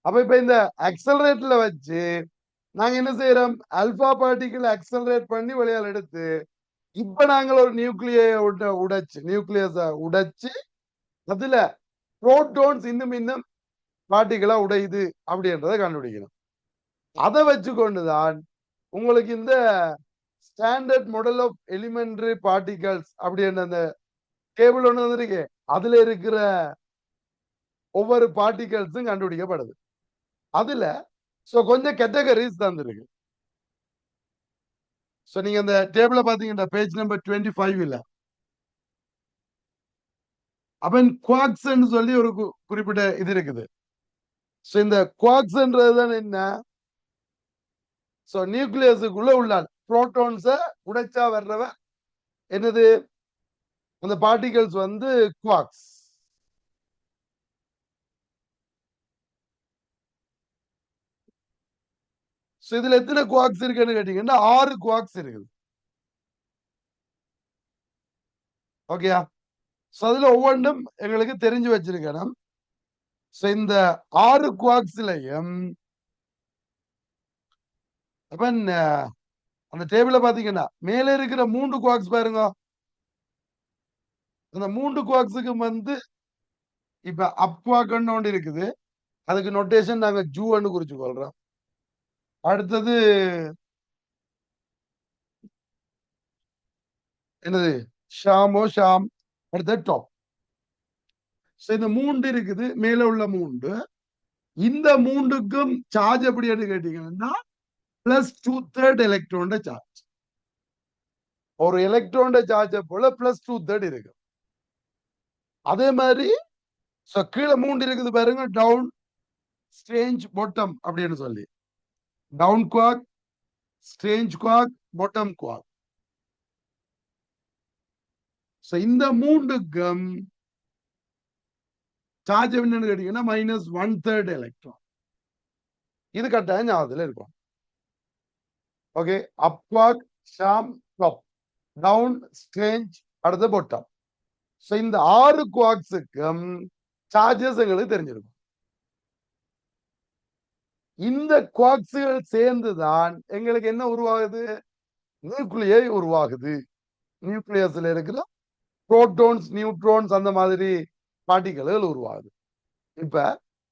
A: அப்ப இப்ப இந்த அக்சலரேட்டர்ல வச்சு நாங்க என்ன செய்யறோம் அல்பா பார்ட்டிகல் அக்சலரேட் பண்ணி வெளியால் எடுத்து இப்ப நாங்கள் ஒரு நியூக்ளியை உடைச்சு நியூக்ளியஸ உடைச்சு அதுல புரோட்டான்ஸ் இன்னும் இன்னும் பார்ட்டிகளா உடையுது அப்படின்றத கண்டுபிடிக்கணும் அதை வச்சு கொண்டுதான் உங்களுக்கு இந்த standard model of elementary particles அப்படின்ற அந்த டேபிள் ஒண்ணு வந்திருக்கு அதுல இருக்கிற ஒவ்வொரு பார்ட்டிகல்ஸும் கண்டுபிடிக்கப்படுது அதுல கொஞ்சம் கேட்டகரிஸ் தந்துருக்கு நீங்க அந்த டேபிள பாத்தீங்கன்னா பேஜ் நம்பர் 25 இல்ல அப்ப குவாக்ஸ் சொல்லி ஒரு குறிப்பிட்ட இது இருக்குது இந்த குவாக்ஸ்ன்றதுதான் என்ன நியூக்ளியஸுக்குள்ள உள்ள புரோட்டான்ஸ உடைச்சா வர்றவ என்னது அந்த பார்ட்டிகல்ஸ் வந்து குவாக்ஸ் இதுல எத்தனை குவாக்ஸ் இருக்குன்னு கேட்டீங்கன்னா 6 குவாக்ஸ் இருக்குது ஓகேயா அதுல ஒவ்வொன்றும் எங்களுக்கு தெரிஞ்சு வச்சிருக்கணும் இந்த 6 குவாக்ஸ்லயும் அப்ப அந்த டேபிள பாத்தீங்கன்னா மேல இருக்கிற 3 குவாக்ஸ் பாருங்க அந்த 3 குவாக்ஸுக்கு வந்து இப்ப அப் குவாக்னு ஒன்று இருக்குது அதுக்கு நோட்டேஷன் நாங்க ஜூன்னு குறிச்சு கொள்றோம் அடுத்தது என்னது ஷாமோ ஷாம் அடுத்தது டாப் இந்த 3 இருக்குது மேல உள்ள 3 இந்த 3க்கும் சார்ஜ் எப்படி கேட்டீங்கன்னா +2/3 எலக்ட்ரான் சார்ஜ் ஒரு எலக்ட்ரான் சார்ஜ் போல +2/3 இருக்கு அதே மாதிரி கீழே 3 இருக்குது பாருங்க டவுன் ஸ்ட்ரேஞ்ச் பாட்டம் அப்படின்னு சொல்லி down quack strange quack bottom quack இந்த 3க்கும் சார்ஜ் என்னன்னு கேட்டீங்கன்னா -1/3 எலக்ட்ரான் இது கட்டாயம் ஞாபகத்துல இருக்கும் ஓகே அப் குவாக் ஷாம் டாப் டவுன் ஸ்ட்ரேஞ்ச் அடுத்த பாட்டம் இந்த 6 குவாக்ஸுக்கும் சார்ஜஸ் எங்களுக்கு தெரிஞ்சிருக்கும் இந்த குவாக்ஸுகள் சேர்ந்துதான் எங்களுக்கு என்ன உருவாகுது நியூக்ளியை உருவாகுது நியூக்ளியஸ்ல இருக்கிற புரோட்டான்ஸ் நியூட்ரான்ஸ் அந்த மாதிரி பார்ட்டிகல்கள் உருவாகுது இப்ப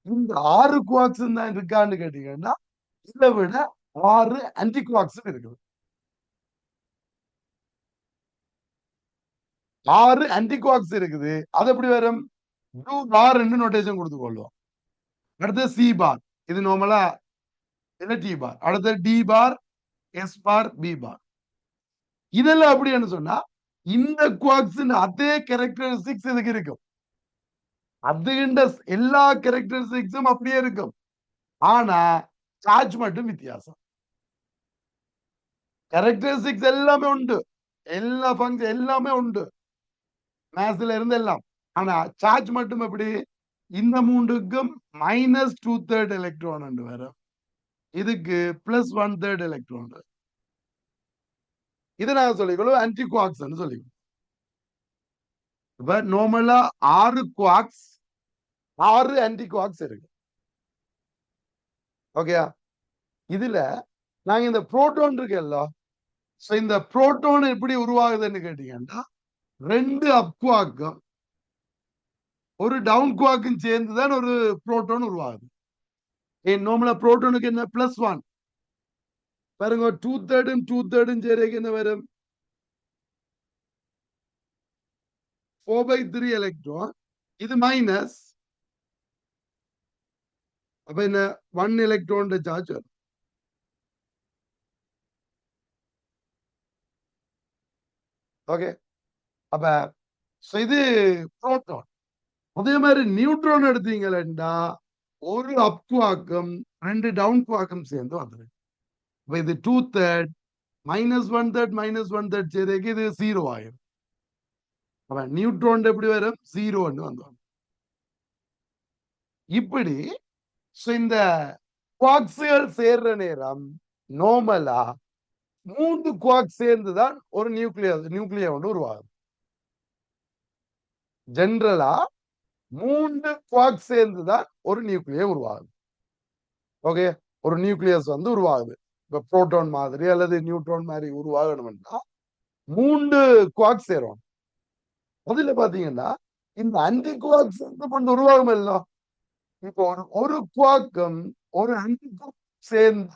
A: இந்த 6 குவாக்ஸ் தான் இருக்கான்னு கேட்டீங்கன்னா இதை விட 6 ஆன்டி குவாக்ஸ் இருக்குது 6 ஆன்டி குவாக்ஸ் இருக்குது அது எப்படி வரும் டூ பார் நோட்டேஷன் கொடுத்து கொள்வோம் அடுத்து சி பார் இது நார்மலா என்ன டி பார் அடுத்து டி பார் எஸ் பார் பி பார் இதெல்லாம் அப்படின்னு சொன்னா இந்த குவாக்ஸ் அதே கேரக்டரிஸ்டிக்ஸ் இதுக்கு இருக்கும் அதுகின்ற எல்லா கேரக்டரிஸ்டிக்ஸும் அப்படியே இருக்கும் ஆனா சார்ஜ் மட்டும் வித்தியாசம் கேரக்டரிஸ்டிக்ஸ் எல்லாமே உண்டு எல்லா ஃபங்க்ஷன் எல்லாமே உண்டு மேத்ஸ்ல இருந்து எல்லாம் ஆனா சார்ஜ் மட்டும் எப்படி இந்த 3க்கும் -2/3 எலக்ட்ரான் வரும் இதுக்கு +1/3 எலக்ட்ரான் இதை நாங்க சொல்லிக்கொள்வோம் ஆன்டி குவாக்ஸ் சொல்லிக்கொள்வோம் இப்ப நார்மலா 6 குவாக்ஸ் 6 ஆன்டி குவாக்ஸ் இருக்கு ஓகேயா? இதுல நாங்க இந்த புரோட்டான் இருக்குல்ல, சோ இந்த புரோட்டான் எப்படி உருவாகுதுன்னு கேட்டீங்கன்னா, 2 அப் குவார்க்கும் ஒரு டவுன் குவார்க்கும் சேர்ந்துதான் ஒரு புரோட்டான் உருவாகுது. நார்மலா புரோட்டானுக்கு என்ன +1 பாருங்க, 2/3 2/3 சேரைக்கு என்ன வரும்? 4/3 எலக்ட்ரான். இது மைனஸ், அப்ப என்ன 1 எலக்ட்ரான் சார்ஜ் வரும். ஓகே, அப்ப இது புரோட்டான். அதே மாதிரி நியூட்ரான் எடுத்தீங்கன்னா ஒரு அப் குவாக்கும் 2 டவுன் குவாக்கும் சேர்ந்து வந்துடும். இது 2/3 -1/3 -1/3 சேரைக்கு இது 0 ஆயிரும். அப்ப நியூட்ரான் எப்படி வரும்? 0ன்னு வந்துடும். இப்படி இந்த குவாக்ஸ்கள் சேர்ற நேரம் நார்மலா 3 குவாக் சேர்ந்துதான் ஒரு நியூக்ளியர் ஒன்று உருவாகும். ஜெனரலா 3 குவாக் சேர்ந்துதான் ஒரு நியூக்ளியர் உருவாகுது. ஓகே, ஒரு நியூக்ளியஸ் வந்து உருவாகுது. இப்ப புரோட்டான் மாதிரி அல்லது நியூட்ரான் மாதிரி உருவாகணும்னா 3 குவாக் சேரும். அதுல பாத்தீங்கன்னா இந்த 5 குவாக் சேர்ந்து கொண்டு உருவாகும் இல்ல. இப்போ ஒரு குவாக்கும் ஒரு 5 குவாக் சேர்ந்து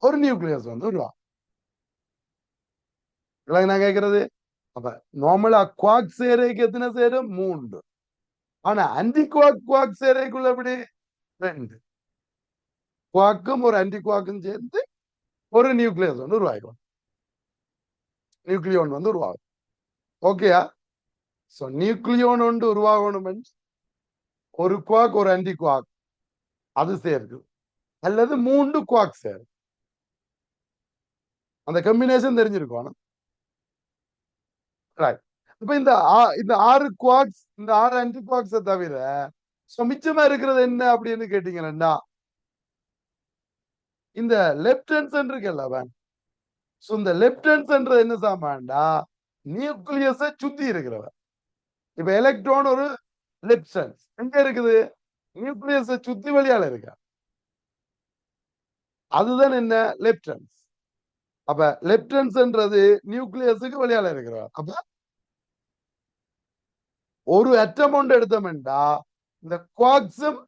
A: ஒரு நியூக்ளியஸ் வந்து உருவாகும். நான் கேட்கறது, அப்ப நார்மலா குவாக் சேரைக்கு எத்தனை சேரும்? 3. ஆனா அன்டி குவாக் குவாக் சேரைக்குள்ள எப்படி? 2 குவாக்கும் ஒரு அன்டி குவாக்கும் சேர்ந்து ஒரு நியூக்ளியஸ் வந்து உருவாகும். நியூக்ளியோன் வந்து உருவாகும். ஓகேயா? சோ நியூக்ளியோன் ஒன்று உருவாகணும், ஒரு குவாக் ஒரு அன்டி குவாக் அது சேர்க்கு, அல்லது 3 குவாக் சேர். அந்த கம்பினேஷன் தெரிஞ்சிருக்கும். இப்ப இந்த 6 குவாக்ஸ், இந்த 6 அன்டி குவாக்ஸை தவிர மிச்சமா இருக்கிறது என்ன அப்படின்னு கேட்டீங்கன்னா, இந்த லெப்ட் ஹேண்ட் சென்டர் இருக்குல்ல, இந்த லெப்ட் ஹேண்ட் சென்டர் என்ன சாமான்டா, நியூக்ளியஸை சுத்தி இருக்கிறவன். இப்ப எலக்ட்ரான் ஒரு லெப்ட் சென்ஸ் எங்க இருக்குது? நியூக்ளியஸை சுத்தி வழியால இருக்க. அதுதான் என்ன? Left hands. அப்ப லெப்ட் ஹேண்ட்ஸ்ன்றது நியூக்ளியஸுக்கு வழியால இருக்கிறவன். அப்ப ஒரு அட்டம் ஒன்று எடுத்தோம்டா, இந்த குவாக்ஸும்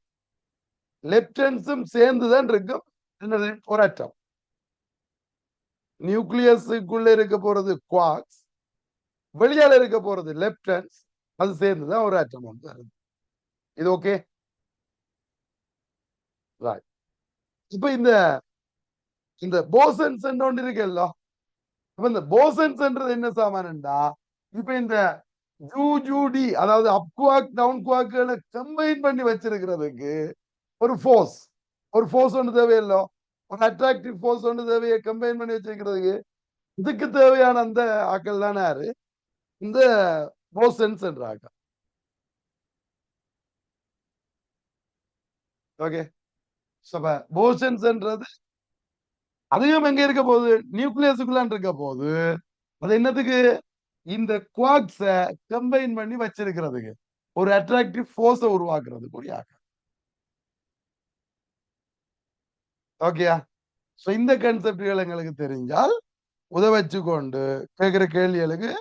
A: லெப்ட் ஹேண்ட்ஸும் சேர்ந்துதான் இருக்கும் என்னது? ஒரு அட்டம். நியூக்ளியஸுக்குள்ள இருக்க போறது குவாக்ஸ், வெளியால இருக்க போறது லெப்ட் ஹேண்ட்ஸ், அது சேர்ந்துதான் ஒரு அட்டம் வந்து வருது. இது ஓகே? ரைட். இப்ப இந்த போசன்ஸ் ஒன்று இருக்குல்ல, இப்ப இந்த போசன்ஸ்ன்றது என்ன சாமான்டா, இப்ப இந்த யூஜூடி, அதாவது அப் குவாக் டவுன் குவாக்குகளை கம்பைன் பண்ணி வச்சிருக்கிறதுக்கு ஒரு ஃபோர்ஸ், ஒன்று தேவையில்லை. ஒரு அட்ராக்டிவ் ஃபோர்ஸ் ஒன்று தேவையை கம்பைன் பண்ணி வச்சிருக்கிறதுக்கு. இதுக்கு தேவையான அந்த ஆக்கள் தானே யாரு? இந்த போசன்ஸ் என்ற ஆக்கள். ஓகே, போசன்ஸ்ன்றது அதிகம் எங்க இருக்க போகுது? நியூக்ளியஸுக்குள்ளான் இருக்க போகுது. அது என்னத்துக்கு? இந்த குவாக்ஸ கம்பைன் பண்ணி வச்சிருக்கிறதுக்கு, ஒரு அட்ராக்டிவ் ஃபோர்ஸ உருவாக்குறதுக்கு. ஓகேயா? இந்த கன்செப்டுகள் எங்களுக்கு தெரிஞ்சால் உதவச்சு கொண்டு கேட்கிற கேள்விகளுக்கு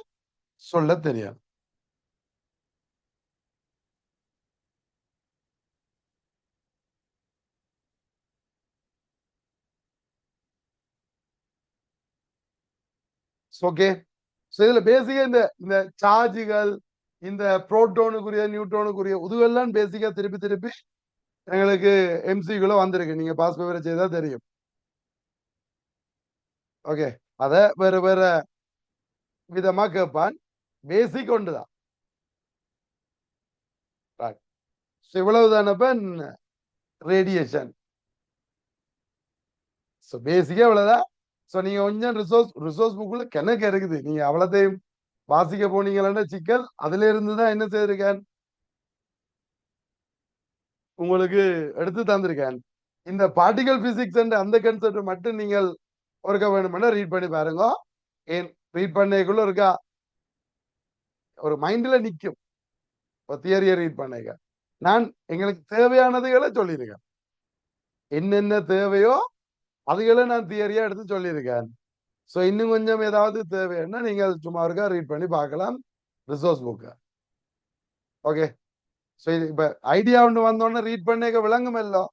A: சொல்ல தெரியாது. ஓகே, இதுல பேசிக்கா இந்த சார்ஜுகள், இந்த புரோட்டோனுக்குரிய நியூட்ரோனுக்குரிய இதுவெல்லாம் பேசிக்கா திருப்பி திருப்பி எங்களுக்கு எம்சிக்குள்ள வந்திருக்கு. நீங்க பாஸ் பேப்பரை செய்தா தெரியும். ஓகே, அத வேற வேற விதமா கேட்பான். பேசிக் ஒன்றுதான். இவ்வளவுதானப்ப ரேடியேஷன். பேசிக்கா இவ்வளவுதான். நீங்க கொஞ்சம் ரிசோர்ஸ் புக்குள்ள கிணக்கு இருக்குது. நீங்க அவ்வளத்தையும் வாசிக்க போனீங்கன்னா சிக்கல் அதுல இருந்துதான் என்ன செய்திருக்கேன், உங்களுக்கு எடுத்து தந்திருக்கேன். இந்த பார்ட்டிகல் பிசிக்ஸ் அந்த கன்செப்ட் மட்டும் நீங்கள் ஒருக்க வேணும்னா ரீட் பண்ணி பாருங்க. ஏன் ரீட் பண்ணக்குள்ள இருக்கா ஒரு மைண்ட்ல நிக்கும். தியரியை ரீட் பண்ண நான் எங்களுக்கு தேவையானதுகளை சொல்லியிருக்கேன். என்னென்ன தேவையோ அதுகளை நான் தியரியா எடுத்து சொல்லியிருக்கேன். ஸோ இன்னும் கொஞ்சம் ஏதாவது தேவைன்னா நீங்கள் சும்மா இருக்கா ரீட் பண்ணி பார்க்கலாம் ரிசோர்ஸ் புக்கை. ஓகே. ஸோ இப்ப ஐடியா ஒன்று வந்தோடனே ரீட் பண்ணேக்க விளங்குமല്ലോ.